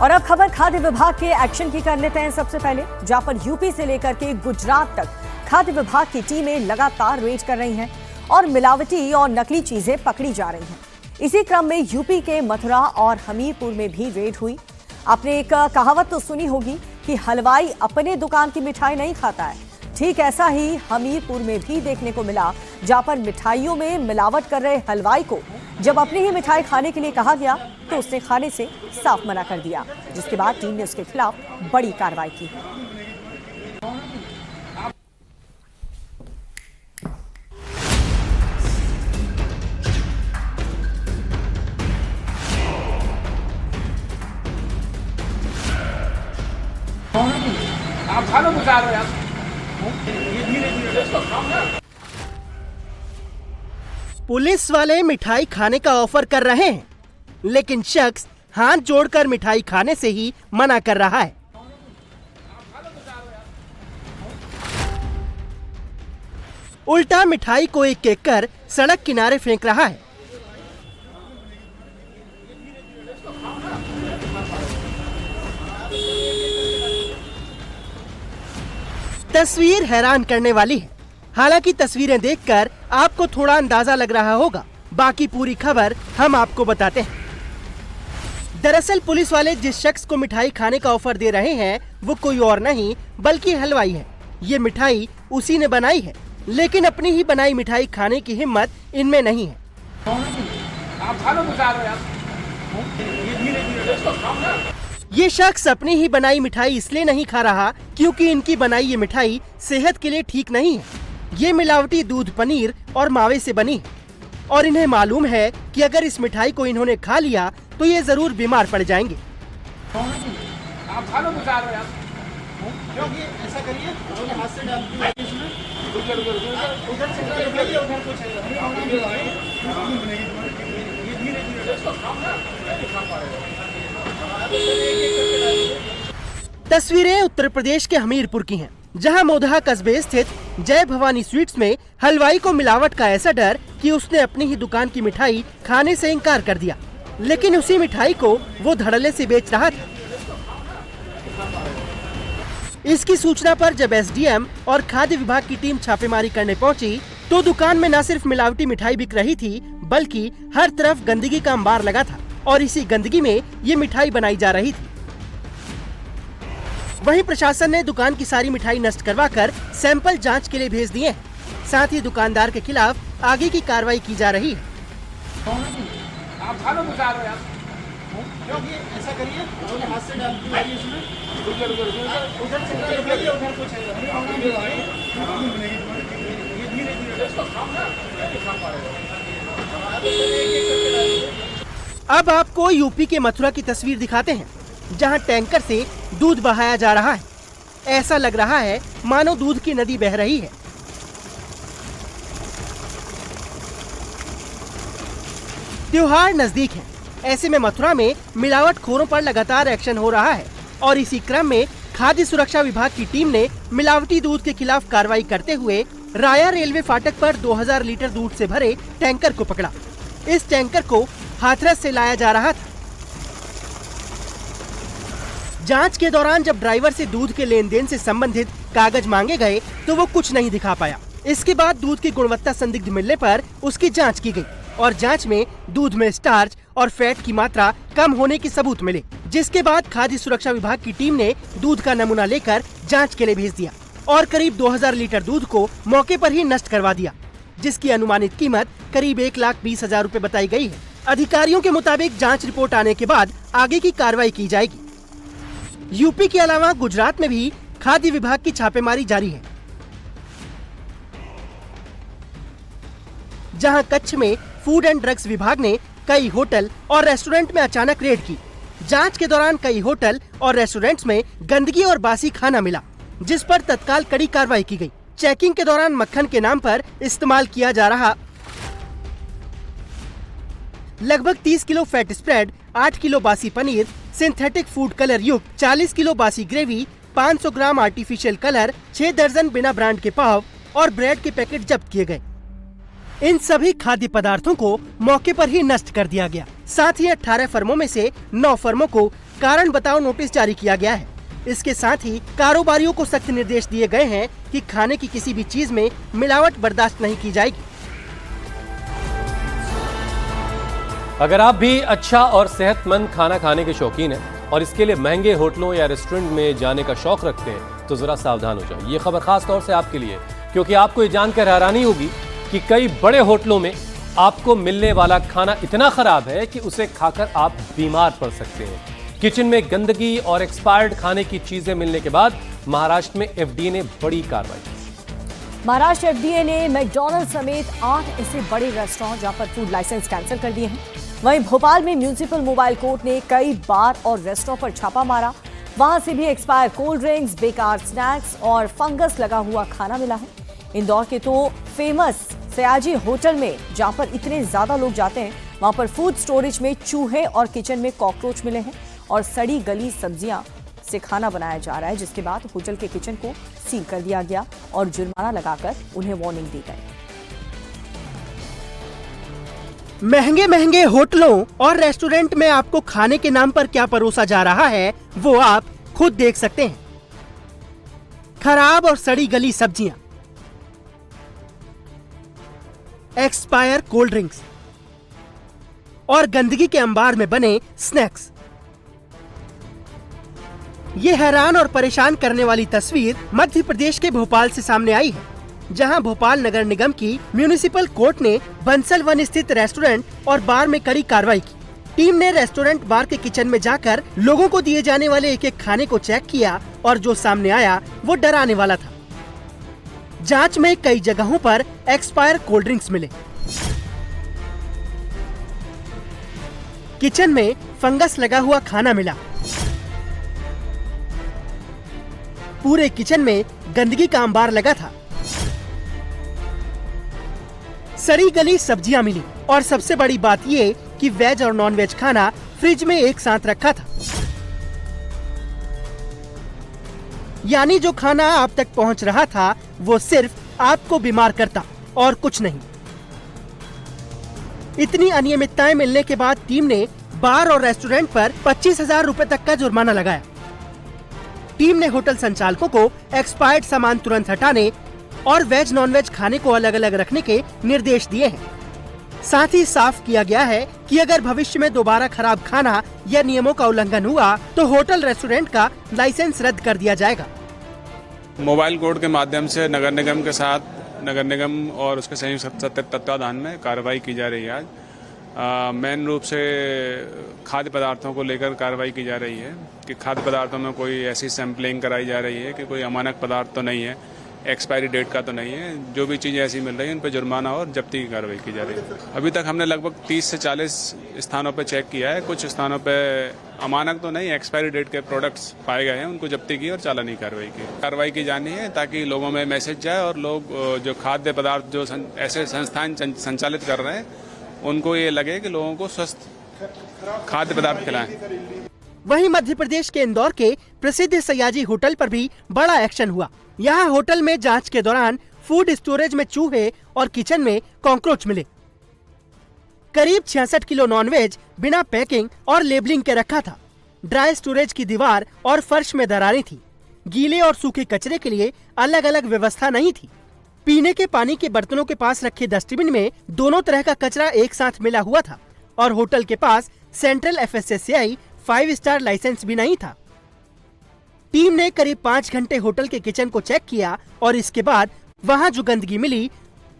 और अब खबर खाद्य विभाग के एक्शन की कर लेते हैं। सबसे पहले जहां पर यूपी से लेकर के गुजरात तक खाद्य विभाग की टीमें लगातार रेड कर रही हैं और मिलावटी और नकली चीजें पकड़ी जा रही हैं। इसी क्रम में यूपी के मथुरा और हमीरपुर में भी रेड हुई। आपने एक कहावत तो सुनी होगी कि हलवाई अपने दुकान की मिठाई नहीं खाता है। ठीक ऐसा ही हमीरपुर में भी देखने को मिला, जहां पर मिठाइयों में मिलावट कर रहे हलवाई को जब अपनी ही मिठाई खाने के लिए कहा गया तो उसने खाने से साफ मना कर दिया, जिसके बाद टीम ने उसके खिलाफ बड़ी कार्रवाई की है। आप खाना बुझा रहे हैं ये धीरे-धीरे पुलिस वाले मिठाई खाने का ऑफर कर रहे हैं, लेकिन शख्स हाथ जोड़कर मिठाई खाने से ही मना कर रहा है। उल्टा मिठाई को एक कर सड़क किनारे फेंक रहा है। तस्वीर हैरान करने वाली है। हालांकि तस्वीरें देखकर आपको थोड़ा अंदाजा लग रहा होगा, बाकी पूरी खबर हम आपको बताते हैं। दरअसल पुलिस वाले जिस शख्स को मिठाई खाने का ऑफर दे रहे हैं वो कोई और नहीं बल्कि हलवाई है। ये मिठाई उसी ने बनाई है, लेकिन अपनी ही बनाई मिठाई खाने की हिम्मत इनमें नहीं है। आप खाना बुझा रहे हैं ये धीरे-धीरे ये शख्स अपनी ही बनाई मिठाई इसलिए नहीं खा रहा क्योंकि इनकी बनाई ये मिठाई सेहत के लिए ठीक नहीं है। ये मिलावटी दूध, पनीर और मावे से बनी है और इन्हें मालूम है कि अगर इस मिठाई को इन्होंने खा लिया तो ये जरूर बीमार पड़ जाएंगे। आप खाना बुझा रहे हैं क्योंकि ऐसा करिए हाथ से डाल दीजिए इसमें उधर कुछ ये धीरे-धीरे तस्वीरें उत्तर प्रदेश के हमीरपुर की हैं, जहां मोदहा कस्बे स्थित जय भवानी स्वीट्स में हलवाई को मिलावट का ऐसा डर कि उसने अपनी ही दुकान की मिठाई खाने से इनकार कर दिया, लेकिन उसी मिठाई को वो धड़ल्ले से बेच रहा था। इसकी सूचना पर जब एसडीएम और खाद्य विभाग की टीम छापेमारी करने पहुंची तो दुकान में न सिर्फ मिलावटी मिठाई बिक रही थी बल्कि हर तरफ गंदगी का अंबार लगा था और इसी गंदगी में ये मिठाई बनाई जा रही थी। वहीं प्रशासन ने दुकान की सारी मिठाई नष्ट करवाकर सैंपल जांच के लिए भेज दिए हैं। साथ ही दुकानदार के खिलाफ आगे की कार्रवाई की जा रही है। आप खाना बुझा रहे हैं क्योंकि ऐसा करिए हाथ से डाल दीजिए इसमें उधर कुछ ये धीरे-धीरे अब आपको यूपी के मथुरा की तस्वीर दिखाते हैं, जहां टैंकर से दूध बहाया जा रहा है। ऐसा लग रहा है मानो दूध की नदी बह रही है। त्योहार नजदीक है, ऐसे में मथुरा में मिलावटखोरों पर लगातार एक्शन हो रहा है और इसी क्रम में खाद्य सुरक्षा विभाग की टीम ने मिलावटी दूध के खिलाफ कार्रवाई करते हुए राया रेलवे फाटक पर 2000 लीटर दूध से भरे टैंकर को पकड़ा। इस टैंकर को हाथरस से लाया जा रहा था। जांच के दौरान जब ड्राइवर से दूध के लेन देन से संबंधित कागज मांगे गए तो वो कुछ नहीं दिखा पाया। इसके बाद दूध की गुणवत्ता संदिग्ध मिलने पर उसकी जांच की गई और जांच में दूध में स्टार्च और फैट की मात्रा कम होने के सबूत मिले, जिसके बाद खाद्य सुरक्षा विभाग की टीम ने दूध का नमूना लेकर जांच के लिए भेज दिया और करीब 2000 लीटर दूध को मौके पर ही नष्ट करवा दिया, जिसकी अनुमानित कीमत करीब 1,20,000 रुपए बताई गई है। अधिकारियों के मुताबिक जांच रिपोर्ट आने के बाद आगे की कार्रवाई की जाएगी। यूपी के अलावा गुजरात में भी खाद्य विभाग की छापेमारी जारी है, जहां कच्छ में फूड एंड ड्रग्स विभाग ने कई होटल और रेस्टोरेंट में अचानक रेड की। जांच के दौरान कई होटल और रेस्टोरेंट्स में गंदगी और बासी खाना मिला, जिस पर तत्काल कड़ी कार्रवाई की गई। चेकिंग के दौरान मक्खन के नाम पर इस्तेमाल किया जा रहा लगभग 30 किलो फैट स्प्रेड, 8 किलो बासी पनीर, सिंथेटिक फूड कलर युक्त 40 किलो बासी ग्रेवी, 500 ग्राम आर्टिफिशियल कलर, 6 दर्जन बिना ब्रांड के पाव और ब्रेड के पैकेट जब्त किए गए। इन सभी खाद्य पदार्थों को मौके पर ही नष्ट कर दिया गया। साथ ही 18 फर्मों में से 9 फर्मों को कारण बताओ नोटिस जारी किया गया है। इसके साथ ही कारोबारियों को सख्त निर्देश दिए गए हैं कि खाने की किसी भी चीज में मिलावट बर्दाश्त नहीं की जाएगी। अगर आप भी अच्छा और सेहतमंद खाना खाने के शौकीन हैं और इसके लिए महंगे होटलों या रेस्टोरेंट में जाने का शौक रखते हैं तो जरा सावधान हो जाओ। ये खबर खास तौर से आपके लिए, क्योंकि आपको ये जानकर हैरानी होगी कि कई बड़े होटलों में आपको मिलने वाला खाना इतना खराब है कि उसे खाकर आप बीमार पड़ सकते हैं। किचन में गंदगी और एक्सपायर्ड खाने की चीजें मिलने के बाद महाराष्ट्र में एफडीए ने बड़ी कार्रवाई की। महाराष्ट्र एफडीए ने मैकडॉनल्ड्स समेत 8 ऐसे बड़े रेस्टोरेंट जहां पर फूड लाइसेंस कैंसिल कर दिए हैं। वहीं भोपाल में म्युनिसिपल मोबाइल कोर्ट ने कई बार और रेस्टोरेंट पर छापा मारा। वहां से भी एक्सपायर कोल्ड ड्रिंक्स, बेकार स्नैक्स और फंगस लगा हुआ खाना मिला है। इंदौर के तो फेमस सयाजी होटल में, जहां पर इतने ज्यादा लोग जाते हैं, वहां पर फूड स्टोरेज में चूहे और किचन में कॉकरोच मिले हैं और सड़ी गली सब्जियां से खाना बनाया जा रहा है, जिसके बाद होटल के किचन को सील कर दिया गया और जुर्माना लगाकर उन्हें वार्निंग दी गई। महंगे महंगे होटलों और रेस्टोरेंट में आपको खाने के नाम पर क्या परोसा जा रहा है वो आप खुद देख सकते हैं। खराब और सड़ी गली सब्जियां, एक्सपायर कोल्ड ड्रिंक्स और गंदगी के अंबार में बने स्नैक्स। ये हैरान और परेशान करने वाली तस्वीर मध्य प्रदेश के भोपाल से सामने आई है, जहां भोपाल नगर निगम की म्युनिसिपल कोर्ट ने बंसल वन स्थित रेस्टोरेंट और बार में कड़ी कार्रवाई की। टीम ने रेस्टोरेंट बार के किचन में जाकर लोगों को दिए जाने वाले एक एक खाने को चेक किया और जो सामने आया वो डराने वाला था। जांच में कई जगहों पर एक्सपायर कोल्ड ड्रिंक्स मिले। किचन में फंगस लगा हुआ खाना मिला। पूरे किचन में गंदगी का अंबार लगा था। सड़ी गली सब्जियां मिली और सबसे बड़ी बात ये कि वेज और नॉन वेज खाना फ्रिज में एक साथ रखा था। यानी जो खाना आप तक पहुंच रहा था वो सिर्फ आपको बीमार करता और कुछ नहीं। इतनी अनियमितताएं मिलने के बाद टीम ने बार और रेस्टोरेंट पर 25,000 रुपए तक का जुर्माना लगाया। टीम ने होटल संचालकों को एक्सपायर्ड सामान तुरंत हटाने और वेज नॉन वेज खाने को अलग अलग रखने के निर्देश दिए हैं। साथ ही साफ किया गया है कि अगर भविष्य में दोबारा खराब खाना या नियमों का उल्लंघन हुआ तो होटल रेस्टोरेंट का लाइसेंस रद्द कर दिया जाएगा। मोबाइल कोर्ट के माध्यम से नगर निगम के साथ नगर निगम और उसके संयुक्त तत्वाधान में कार्रवाई की जा रही है। आज मेन रूप से खाद्य पदार्थों को लेकर कार्रवाई की जा रही है कि खाद्य पदार्थों में कोई ऐसी सैंपलिंग कराई जा रही है कि कोई अमानक पदार्थ तो नहीं है, एक्सपायरी डेट का तो नहीं है। जो भी चीज़ें ऐसी मिल रही हैं उन पर जुर्माना और जब्ती की कार्रवाई की जा रही है। अभी तक हमने लगभग 30 से 40 स्थानों पर चेक किया है। कुछ स्थानों पर अमानक तो नहीं, एक्सपायरी डेट के प्रोडक्ट्स पाए गए हैं, उनको जब्ती की और चालानी कार्रवाई की जानी है ताकि लोगों में मैसेज जाए और लोग जो खाद्य पदार्थ जो ऐसे संस्थान संचालित कर रहे हैं उनको ये लगे कि लोगों को स्वस्थ खाद्य पदार्थ खिलाएं। वहीं मध्य प्रदेश के इंदौर के प्रसिद्ध सयाजी होटल पर भी बड़ा एक्शन हुआ। यहाँ होटल में जांच के दौरान फूड स्टोरेज में चूहे और किचन में कॉकरोच मिले। करीब 66 किलो नॉनवेज बिना पैकिंग और लेबलिंग के रखा था। ड्राई स्टोरेज की दीवार और फर्श में दरारें थी। गीले और सूखे कचरे के लिए अलग अलग व्यवस्था नहीं थी। पीने के पानी के बर्तनों के पास रखे डस्टबिन में दोनों तरह का कचरा एक साथ मिला हुआ था और होटल के पास सेंट्रल FSSAI 5 स्टार लाइसेंस भी नहीं था। टीम ने करीब 5 घंटे होटल के किचन को चेक किया और इसके बाद वहां जो गंदगी मिली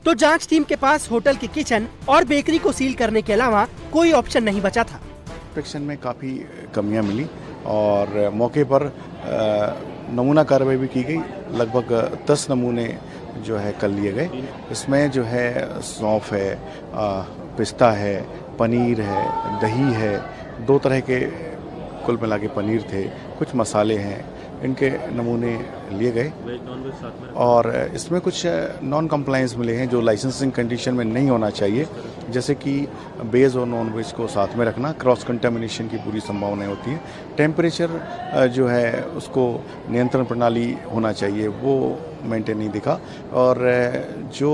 तो जांच टीम के पास होटल के किचन और बेकरी को सील करने के अलावा कोई ऑप्शन नहीं बचा था। इंस्पेक्शन में काफ़ी कमियां मिली और मौके पर नमूना कार्रवाई भी की गई। लगभग 10 नमूने जो है कल लिए गए। इसमें जो है सौंफ है, पिस्ता है, पनीर है, दही है, 2 तरह के कुल मिला के पनीर थे, कुछ मसाले हैं, इनके नमूने लिए गए और इसमें कुछ नॉन कंप्लायंस मिले हैं जो लाइसेंसिंग कंडीशन में नहीं होना चाहिए, जैसे कि वेज और नॉन वेज को साथ में रखना, क्रॉस कंटामिनेशन की पूरी संभावनाएं होती है। टेम्परेचर जो है उसको नियंत्रण प्रणाली होना चाहिए, वो मेंटेन नहीं दिखा और जो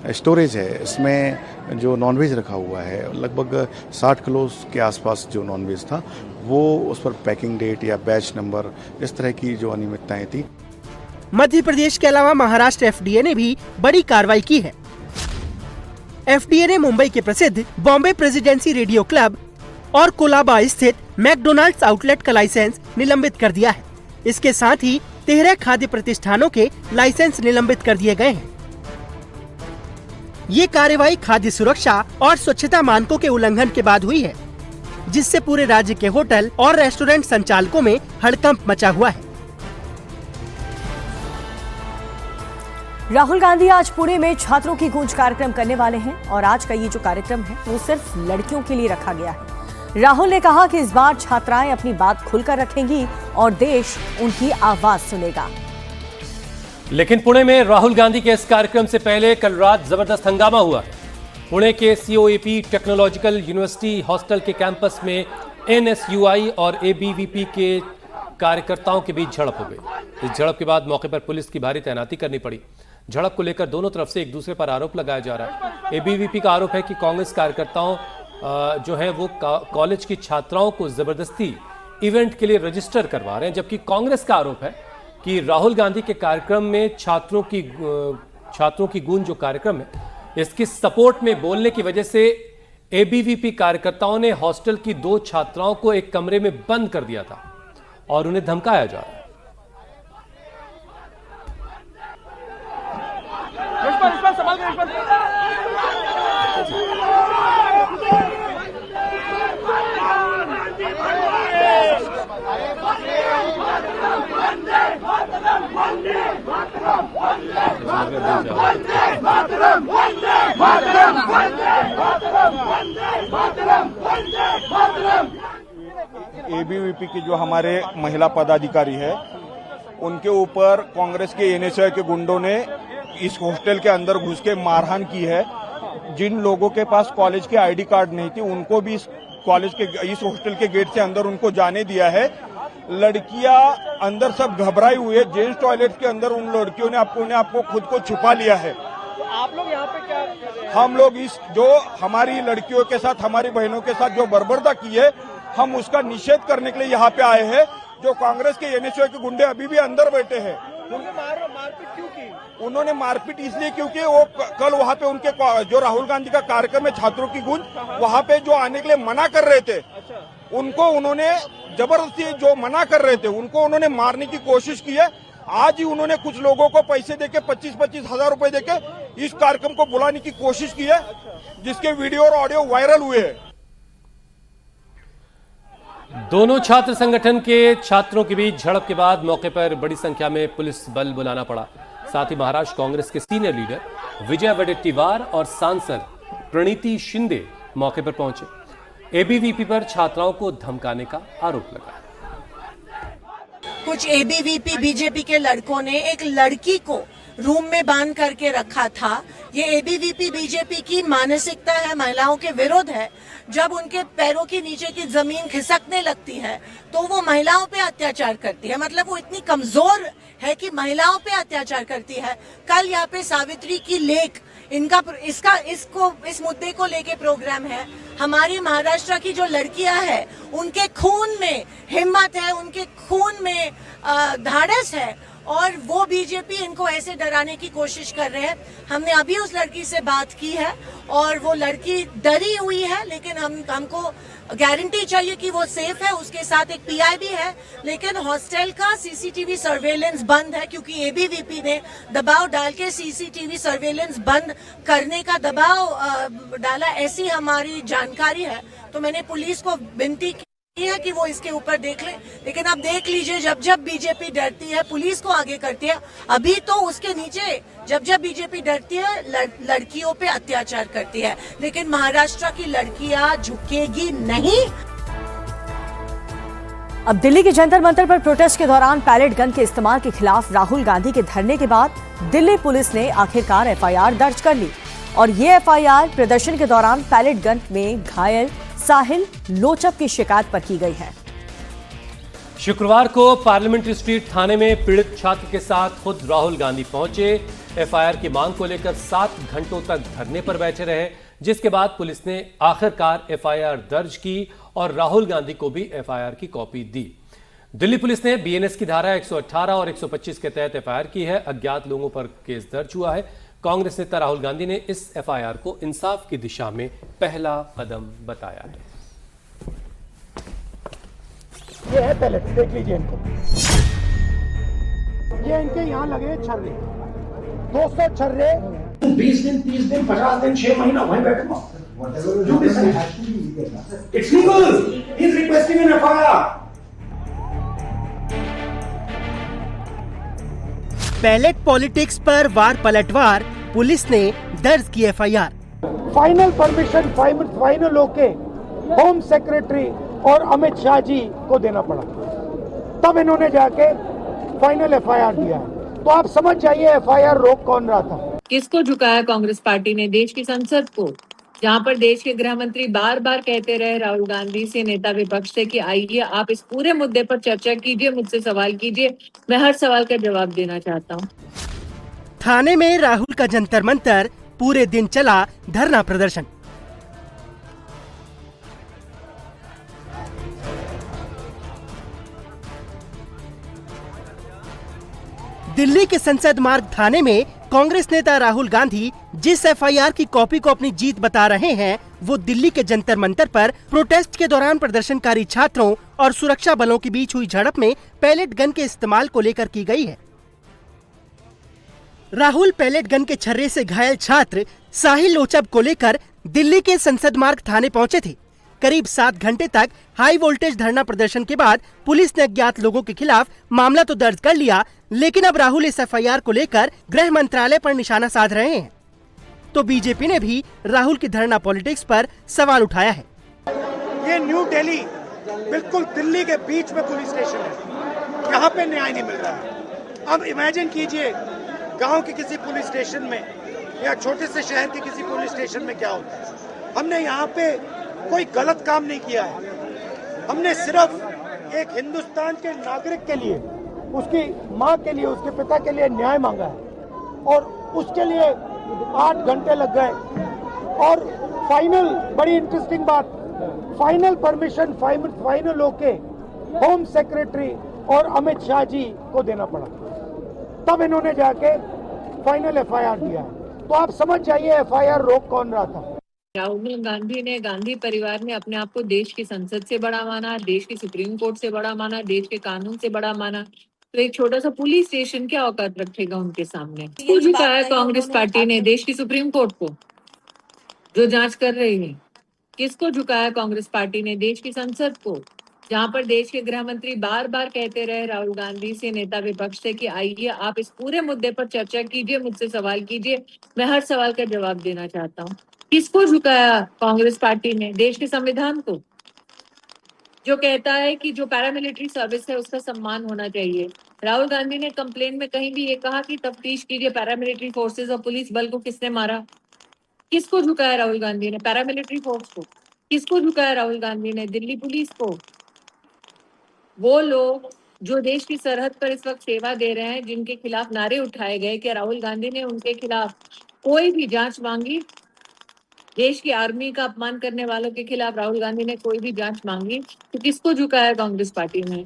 स्टोरेज है, इसमें जो नॉनवेज रखा हुआ है लगभग 60 किलो के आसपास जो नॉनवेज था वो उस पर पैकिंग डेट या बैच नंबर इस तरह की जो अनियमितताएं थी। मध्य प्रदेश के अलावा महाराष्ट्र एफडीए ने भी बड़ी कार्रवाई की है। एफडीए ने मुंबई के प्रसिद्ध बॉम्बे प्रेसिडेंसी रेडियो क्लब और कोलाबा स्थित मैकडोनाल्ड्स आउटलेट का लाइसेंस निलंबित कर दिया है। इसके साथ ही 13 खाद्य प्रतिष्ठानों के लाइसेंस निलंबित कर दिए गए हैं। ये कार्रवाई खाद्य सुरक्षा और स्वच्छता मानकों के उल्लंघन के बाद हुई है, जिससे पूरे राज्य के होटल और रेस्टोरेंट संचालकों में हड़कंप मचा हुआ है। राहुल गांधी आज पुणे में छात्रों की गूंज कार्यक्रम करने वाले हैं और आज का ये जो कार्यक्रम है वो सिर्फ लड़कियों के लिए रखा गया है। राहुल ने कहा कि इस बार छात्राएं अपनी बात खुलकर रखेंगी और देश उनकी आवाज सुनेगा। लेकिन पुणे में राहुल गांधी के इस कार्यक्रम से पहले कल रात जबरदस्त हंगामा हुआ। पुणे के COAP टेक्नोलॉजिकल यूनिवर्सिटी हॉस्टल के कैंपस में NSUI और ABVP के कार्यकर्ताओं के बीच झड़प हो गई। इस झड़प के बाद मौके पर पुलिस की भारी तैनाती करनी पड़ी। झड़प को लेकर दोनों तरफ से एक दूसरे पर आरोप लगाया जा रहा है। ABVP का आरोप है कि कांग्रेस कार्यकर्ताओं जो है वो कॉलेज की छात्राओं को जबरदस्ती इवेंट के लिए रजिस्टर करवा रहे हैं, जबकि कांग्रेस का आरोप है कि राहुल गांधी के कार्यक्रम में छात्रों की गूंज जो कार्यक्रम है इसकी सपोर्ट में बोलने की वजह से ABVP कार्यकर्ताओं ने हॉस्टल की 2 छात्राओं को एक कमरे में बंद कर दिया था और उन्हें धमकाया जा रहा है। ABVP की जो हमारे महिला पदाधिकारी है उनके ऊपर कांग्रेस के NSUI के गुंडों ने इस हॉस्टल के अंदर घुस के मारहान की है। जिन लोगों के पास कॉलेज के ID कार्ड नहीं थी उनको भी इस हॉस्टल के गेट से अंदर उनको जाने दिया है। लड़कियां अंदर सब घबराई हुई है। जेंट्स टॉयलेट के अंदर उन लड़कियों ने अपने आप को खुद को छुपा लिया है। तो आप लोग यहाँ पे क्या कर रहे हैं? हम लोग इस जो हमारी लड़कियों के साथ हमारी बहनों के साथ जो बर्बरता की है हम उसका निषेध करने के लिए यहाँ पे आए हैं। जो कांग्रेस के NSUI के गुंडे अभी भी अंदर बैठे हैं। मारपीट क्यों की? उन्होंने मारपीट इसलिए क्योंकि वो कल वहाँ पे उनके जो राहुल गांधी का कार्यक्रम है छात्रों की गूंज वहाँ पे जो आने के लिए मना कर रहे थे उनको उन्होंने जबरदस्ती जो मना कर रहे थे उनको उन्होंने मारने की कोशिश की है। आज ही उन्होंने कुछ लोगों को पैसे देके 25-25 हजार रुपए देके इस कार्यक्रम को बुलाने की कोशिश की है, जिसके वीडियो और ऑडियो वायरल हुए हैं। दोनों छात्र संगठन के छात्रों के बीच झड़प के बाद मौके पर बड़ी संख्या में पुलिस बल बुलाना पड़ा। साथ ही महाराष्ट्र कांग्रेस के सीनियर लीडर विजय वडेट्टीवार और सांसद प्रणीति शिंदे मौके पर पहुंचे। ABVP पर छात्राओं को धमकाने का आरोप लगा। कुछ ABVP बीजेपी के लड़कों ने एक लड़की को रूम में बांध करके रखा था। ये ABVP बीजेपी की मानसिकता है, महिलाओं के विरोध है। जब उनके पैरों के नीचे की जमीन खिसकने लगती है तो वो महिलाओं पे अत्याचार करती है। मतलब वो इतनी कमजोर है कि महिलाओं पे अत्याचार करती है। कल यहाँ पे सावित्री की लेख इस मुद्दे को लेके प्रोग्राम है। हमारी महाराष्ट्र की जो लड़कियां हैं उनके खून में हिम्मत है, उनके खून में धाड़स है और वो बीजेपी इनको ऐसे डराने की कोशिश कर रहे हैं। हमने अभी उस लड़की से बात की है और वो लड़की डरी हुई है, लेकिन हमको गारंटी चाहिए कि वो सेफ है। उसके साथ एक PI भी है, लेकिन हॉस्टल का CCTV सर्वेलेंस बंद है क्योंकि ABVP ने दबाव डाल के CCTV सर्वेलेंस बंद करने का दबाव डाला, ऐसी हमारी जानकारी है। तो मैंने पुलिस को विनती की है कि वो इसके ऊपर देख ले। लेकिन अब देख लीजिए, जब बीजेपी डरती है पुलिस को आगे करती है। अभी तो उसके नीचे जब बीजेपी डरती है लड़कियों पे अत्याचार करती है, लेकिन महाराष्ट्र की लड़कियां झुकेगी नहीं। अब दिल्ली के जंतर मंतर पर प्रोटेस्ट के दौरान पैलेट गन के इस्तेमाल के खिलाफ राहुल गांधी के धरने के बाद दिल्ली पुलिस ने आखिरकार FIR दर्ज कर ली और ये FIR प्रदर्शन के दौरान पैलेट गन में घायल साहिल लोचप की शिकायत पर की गई है। शुक्रवार को पार्लियामेंट्री स्ट्रीट थाने में पीड़ित छात्र के साथ खुद राहुल गांधी पहुंचे। एफआईआर की मांग को लेकर 7 घंटों तक धरने पर बैठे रहे, जिसके बाद पुलिस ने आखिरकार एफआईआर दर्ज की और राहुल गांधी को भी एफआईआर की कॉपी दी। दिल्ली पुलिस ने बीएनएस की धारा 118 और 125 के तहत एफआईआर की है। अज्ञात लोगों पर केस दर्ज हुआ है। कांग्रेस नेता राहुल गांधी ने इस एफआईआर को इंसाफ की दिशा में पहला कदम बताया है। ये है पैलेट, देख लीजिए इनको। ये इनके यहाँ लगे छर्रे, 200 छर्रे। 20 दिन, 30 दिन, 50 दिन, 6 महीना वहीं बैठूंगा। It's legal. He's requesting an FIR. Pellet politics पर वार पलटवार, पुलिस ने दर्ज की एफआईआर। फाइनल परमिशन फाइनल होके होम सेक्रेटरी और अमित शाह जी को देना पड़ा, तब इन्होंने जाके फाइनल एफआईआर दिया है। तो आप समझ जाइए एफआईआर रोक कौन रहा था। किसको झुकाया कांग्रेस पार्टी ने देश की संसद को, जहां पर देश के गृह मंत्री बार बार कहते रहे राहुल गांधी से, नेता विपक्ष से, कि आइए आप इस पूरे मुद्दे पर चर्चा कीजिए, मुझसे सवाल कीजिए, मैं हर सवाल का जवाब देना चाहता हूं। थाने में राहुल का जंतर मंतर, पूरे दिन चला धरना प्रदर्शन। दिल्ली के संसद मार्ग थाने में कांग्रेस नेता राहुल गांधी जिस एफआईआर की कॉपी को अपनी जीत बता रहे हैं, वो दिल्ली के जंतर मंतर पर प्रोटेस्ट के दौरान प्रदर्शनकारी छात्रों और सुरक्षा बलों के बीच हुई झड़प में पैलेट गन के इस्तेमाल को लेकर की गई है। राहुल पैलेट गन के छर्रे से घायल छात्र साहिल लोचब को लेकर दिल्ली के संसद मार्ग थाने पहुंचे थे। करीब 7 घंटे तक हाई वोल्टेज धरना प्रदर्शन के बाद पुलिस ने अज्ञात लोगों के खिलाफ मामला तो दर्ज कर लिया, लेकिन अब राहुल इस एफआईआर को लेकर गृह मंत्रालय पर निशाना साध रहे हैं। तो बीजेपी ने भी राहुल की धरना पॉलिटिक्स पर सवाल उठाया है। ये न्यू दिल्ली, बिल्कुल दिल्ली के बीच में पुलिस स्टेशन है, यहाँ पे न्याय नहीं मिल रहा है। अब इमेजिन कीजिए गांव के किसी पुलिस स्टेशन में या छोटे से शहर के किसी पुलिस स्टेशन में क्या होता है। हमने यहाँ पे कोई गलत काम नहीं किया है, हमने सिर्फ एक हिंदुस्तान के नागरिक के लिए, उसकी माँ के लिए, उसके पिता के लिए न्याय मांगा है और उसके लिए 8 घंटे लग गए। और फाइनल, बड़ी इंटरेस्टिंग बात, फाइनल परमिशन फाइनल होके होम सेक्रेटरी और अमित शाह जी को देना पड़ा, तब इन्होंने जाके फाइनल एफआईआर दिया है। तो आप समझ जाइए एफआईआर रोक कौन रहा था। राहुल गांधी ने, गांधी परिवार ने अपने आप को देश की संसद से बड़ा माना, देश की सुप्रीम कोर्ट से बड़ा माना, देश के कानून से बड़ा माना, तो एक छोटा सा पुलिस स्टेशन क्या औकात रखेगा उनके सामने। किसको झुकाया कांग्रेस पार्टी ने देश की सुप्रीम कोर्ट को, जो जांच कर रही है? किसको झुकाया कांग्रेस पार्टी ने देश की संसद को, जहां पर देश के गृह मंत्री बार बार कहते रहे राहुल गांधी से, नेता विपक्ष से, कि आइए आप इस पूरे मुद्दे पर चर्चा कीजिए, मुझसे सवाल कीजिए, मैं हर सवाल का जवाब देना चाहता हूँ। किसको झुकाया कांग्रेस पार्टी ने? देश के संविधान को, जो कहता है कि जो पैरामिलिट्री सर्विस है उसका सम्मान होना चाहिए। राहुल गांधी ने कंप्लेन में कहीं भी ये कहा कि तफ्तीश कीजिए पैरामिलिट्री फोर्सेस और पुलिस बल को किसने मारा। किसको झुकाया राहुल गांधी ने? पैरामिलिट्री फोर्स को। किसको झुकाया राहुल गांधी ने? दिल्ली पुलिस को। वो लोग जो देश की सरहद पर इस वक्त सेवा दे रहे हैं, जिनके खिलाफ नारे उठाए गए, कि राहुल गांधी ने उनके खिलाफ कोई भी जांच मांगी? देश की आर्मी का अपमान करने वालों के खिलाफ राहुल गांधी ने कोई भी जांच मांगी? तो किसको झुकाया कांग्रेस पार्टी ने?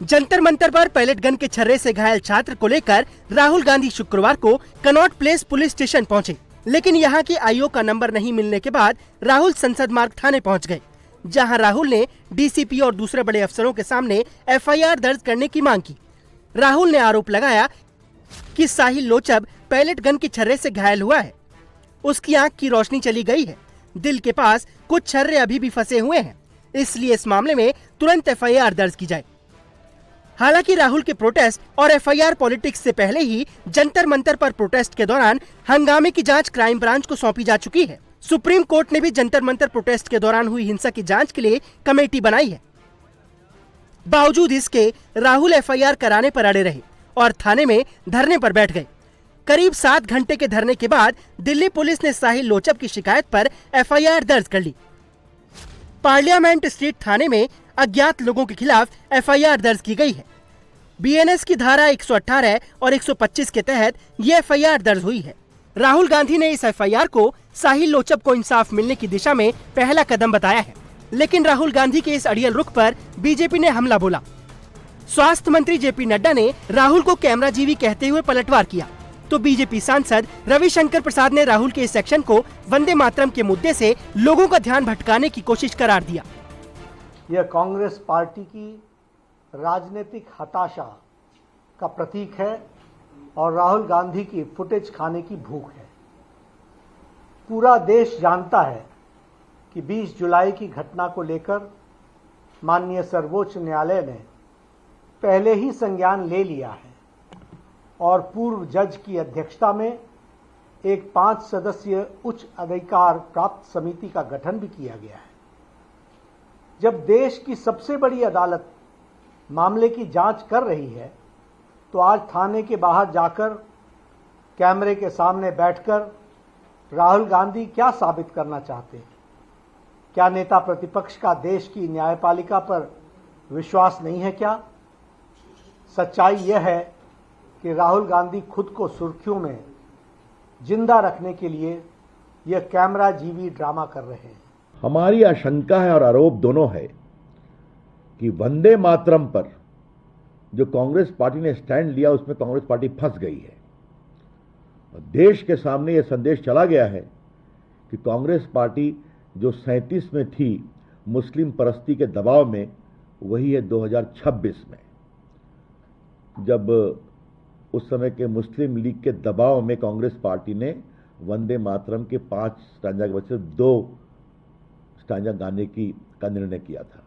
जंतर मंतर पर पैलेट गन के छर्रे से घायल छात्र को लेकर राहुल गांधी शुक्रवार को कनॉट प्लेस पुलिस स्टेशन पहुंचे, लेकिन यहां के आईओ का नंबर नहीं मिलने के बाद राहुल संसद मार्ग थाने पहुंच गए, जहां राहुल ने डीसीपी और दूसरे बड़े अफसरों के सामने एफआईआर दर्ज करने की मांग की। राहुल ने आरोप लगाया कि साहिल लोचब पैलेट गन के छर्रे से घायल हुआ है, उसकी आंख की रोशनी चली गई है, दिल के पास कुछ छर्रे अभी भी फंसे हुए हैं, इसलिए इस मामले में तुरंत एफआईआर दर्ज की जाए। हालांकि राहुल के प्रोटेस्ट और एफआईआर पॉलिटिक्स से पहले ही जंतर मंतर पर प्रोटेस्ट के दौरान हंगामे की जांच क्राइम ब्रांच को सौंपी जा चुकी है। सुप्रीम कोर्ट ने भी जंतर मंतर प्रोटेस्ट के दौरान हुई हिंसा की जांच के लिए कमेटी बनाई है। बावजूद इसके राहुल एफआईआर कराने पर अड़े रहे और थाने में धरने पर बैठ गए। करीब 7 घंटे के धरने के बाद दिल्ली पुलिस ने साहिल लोचब की शिकायत पर एफआईआर दर्ज कर ली। पार्लियामेंट स्ट्रीट थाने में अज्ञात लोगों के खिलाफ एफआईआर दर्ज की गई है। बीएनएस की धारा 118 और 125 के तहत ये एफआईआर दर्ज हुई है। राहुल गांधी ने इस एफआईआर को साहिल लोचब को इंसाफ मिलने की दिशा में पहला कदम बताया है, लेकिन राहुल गांधी के इस अड़ियल रुख पर बीजेपी ने हमला बोला। स्वास्थ्य मंत्री जेपी नड्डा ने राहुल को कैमरा जीवी कहते हुए पलटवार किया, तो बीजेपी सांसद रविशंकर प्रसाद ने राहुल के इस एक्शन को वंदे मातरम के मुद्दे से लोगों का ध्यान भटकाने की कोशिश करार दिया। यह कांग्रेस पार्टी की राजनीतिक हताशा का प्रतीक है और राहुल गांधी की फुटेज खाने की भूख है। पूरा देश जानता है कि 20 जुलाई की घटना को लेकर माननीय सर्वोच्च न्यायालय ने पहले ही संज्ञान ले लिया है और पूर्व जज की अध्यक्षता में एक 5 सदस्यीय उच्च अधिकार प्राप्त समिति का गठन भी किया गया है। जब देश की सबसे बड़ी अदालत मामले की जांच कर रही है, तो आज थाने के बाहर जाकर कैमरे के सामने बैठकर राहुल गांधी क्या साबित करना चाहते हैं? क्या नेता प्रतिपक्ष का देश की न्यायपालिका पर विश्वास नहीं है क्या? सच्चाई यह है कि राहुल गांधी खुद को सुर्खियों में जिंदा रखने के लिए यह कैमरा जीवी ड्रामा कर रहे हैं। हमारी आशंका है और आरोप दोनों है कि वंदे मातरम पर जो कांग्रेस पार्टी ने स्टैंड लिया उसमें कांग्रेस पार्टी फंस गई है और देश के सामने यह संदेश चला गया है कि कांग्रेस पार्टी जो 37 में थी मुस्लिम परस्ती के दबाव में, वही है 2026 में, जब उस समय के मुस्लिम लीग के दबाव में कांग्रेस पार्टी ने वंदे मातरम के 5 स्टैंजा के बजाय 2 स्टैंजा गाने का निर्णय किया था।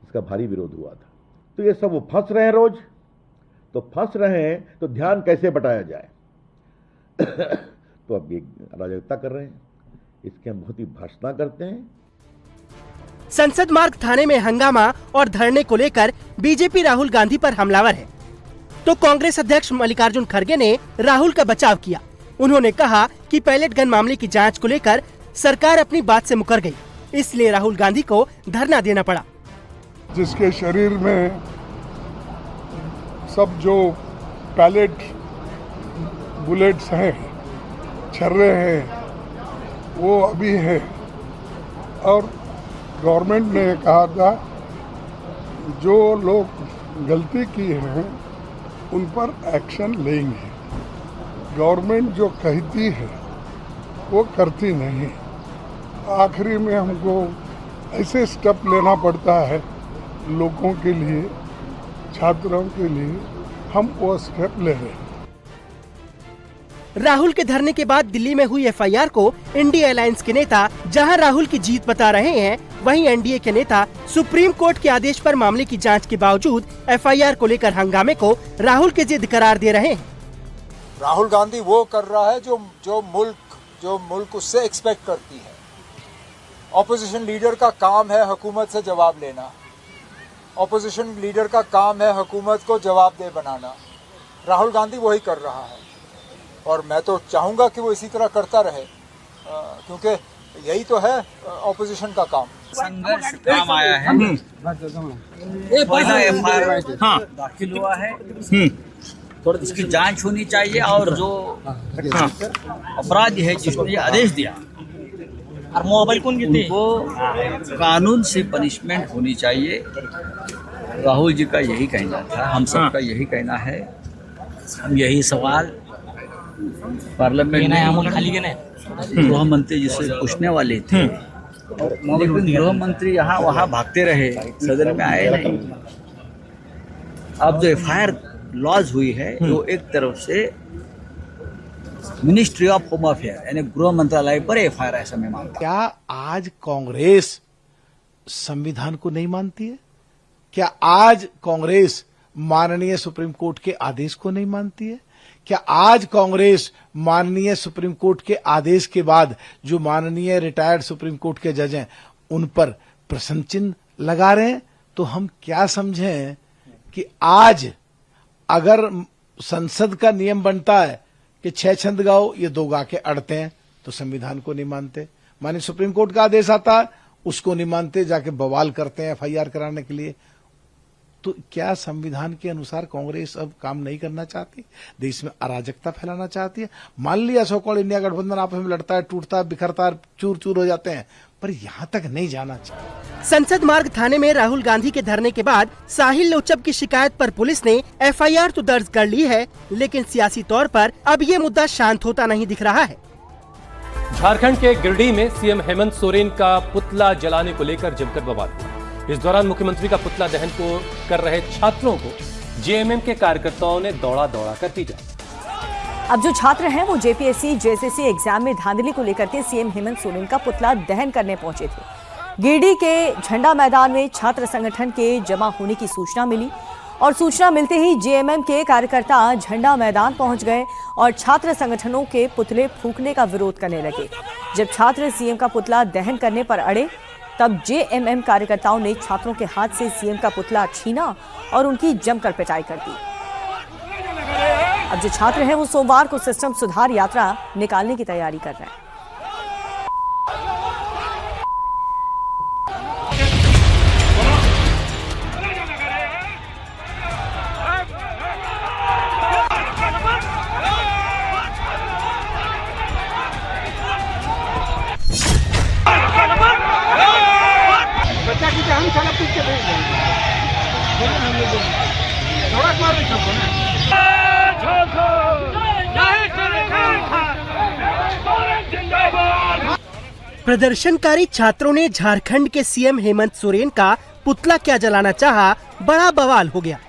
इसका भारी विरोध हुआ था। तो ये सब वो फंस रहे हैं, रोज तो फंस रहे हैं, तो ध्यान कैसे बटाया जाए तो अब ये अराजकता कर रहे हैं, इसके हम बहुत ही भर्त्सना करते हैं। संसद मार्ग थाने में हंगामा और धरने को लेकर बीजेपी राहुल गांधी पर हमलावर है, तो कांग्रेस अध्यक्ष मल्लिकार्जुन खड़गे ने राहुल का बचाव किया। उन्होंने कहा कि पैलेट गन मामले की जांच को लेकर सरकार अपनी बात से मुकर गई, इसलिए राहुल गांधी को धरना देना पड़ा। जिसके शरीर में सब जो पैलेट बुलेट्स हैं, छर्रे हैं, वो अभी है और गवर्नमेंट ने कहा था जो लोग गलती की हैं उन पर एक्शन लेंगे। गवर्नमेंट जो कहती है वो करती नहीं। आखिरी में हमको ऐसे स्टेप लेना पड़ता है लोगों के लिए, छात्रों के लिए, हम वो स्टेप ले रहे हैं। राहुल के धरने के बाद दिल्ली में हुई एफआईआर को इंडिया अलायंस के नेता जहां राहुल की जीत बता रहे हैं, वहीं एनडीए के नेता सुप्रीम कोर्ट के आदेश पर मामले की जांच के बावजूद एफआईआर को लेकर हंगामे को राहुल की जिद करार दे रहे हैं। राहुल गांधी वो कर रहा है जो मुल्क उससे एक्सपेक्ट करती है। ऑपोजिशन लीडर का काम है हुकूमत से जवाब लेना, ऑपोजिशन लीडर का काम है हुकूमत को जवाबदेह बनाना। राहुल गांधी वही कर रहा है और मैं तो चाहूँगा कि वो इसी तरह करता रहे, क्योंकि यही तो है ऑपोजिशन का काम। संघर्ष काम आया है, हाँ दाखिल हुआ है, इसकी जांच होनी चाहिए और जो अपराधी है जिसने आदेश दिया और मोबाइल कौन गिरते उनको कानून से पनिशमेंट होनी चाहिए। राहुल जी का यही कहना था, हम सबका यही कहना है। हम यही सवाल पार्लियामेंट में गृह मंत्री जी से पूछने वाले थे, लेकिन गृह मंत्री यहाँ वहाँ भागते रहे, सदन में आए नहीं। अब जो एफआईआर लॉज हुई है वो एक तरफ से मिनिस्ट्री ऑफ होम अफेयर यानी गृह मंत्रालय पर एफआईआर, ऐसा मैं मानता हूं। क्या आज कांग्रेस संविधान को नहीं मानती है? क्या आज कांग्रेस माननीय सुप्रीम कोर्ट के आदेश को नहीं मानती है? क्या आज कांग्रेस माननीय सुप्रीम कोर्ट के आदेश के बाद जो माननीय रिटायर्ड सुप्रीम कोर्ट के जज हैं उन पर प्रश्न चिन्ह लगा रहे हैं? तो हम क्या समझें कि आज अगर संसद का नियम बनता है कि 6 छंद गाओ, ये 2 गा के अड़ते हैं, तो संविधान को नहीं मानते। माननीय सुप्रीम कोर्ट का आदेश आता है, उसको नहीं मानते, जाके बवाल करते हैं FIR कराने के लिए। तो क्या संविधान के अनुसार कांग्रेस अब काम नहीं करना चाहती? देश में अराजकता फैलाना चाहती है? मान लिया सो कॉल इंडिया गठबंधन आपस में लड़ता है, टूटता है, बिखरता है, चूर चूर हो जाते हैं, पर यहाँ तक नहीं जाना चाहिए। संसद मार्ग थाने में राहुल गांधी के धरने के बाद साहिल लोचब की शिकायत पर पुलिस ने FIR तो दर्ज कर ली है, लेकिन सियासी तौर पर अब ये मुद्दा शांत होता नहीं दिख रहा है। झारखंड के गिरिडीह में सीएम हेमंत सोरेन का पुतला जलाने को लेकर जमकर बवाल हुआ। इस दौरान मुख्यमंत्री का पुतला दहन को कर रहे छात्रों को जेएमएम के कार्यकर्ताओं ने दौड़ा दौड़ा कर पीटा। अब जो छात्र हैं वो JPSC JSSC एग्जाम में धांधली को लेकर के सीएम हेमंत सोरेन का पुतला दहन करने पहुंचे थे। गिरिडीह के झंडा मैदान में छात्र संगठन के जमा होने की सूचना मिली और सूचना मिलते ही जेएमएम के कार्यकर्ता झंडा मैदान पहुंच गए और छात्र संगठनों के पुतले फूंकने का विरोध करने लगे। जब छात्र सीएम का पुतला दहन करने पर अड़े तब जेएमएम कार्यकर्ताओं ने छात्रों के हाथ से सीएम का पुतला छीना और उनकी जमकर पिटाई कर दी। अब जो छात्र हैं वो सोमवार को सिस्टम सुधार यात्रा निकालने की तैयारी कर रहे हैं। प्रदर्शनकारी छात्रों ने झारखंड के सीएम हेमंत सोरेन का पुतला क्या जलाना चाहा, बड़ा बवाल हो गया।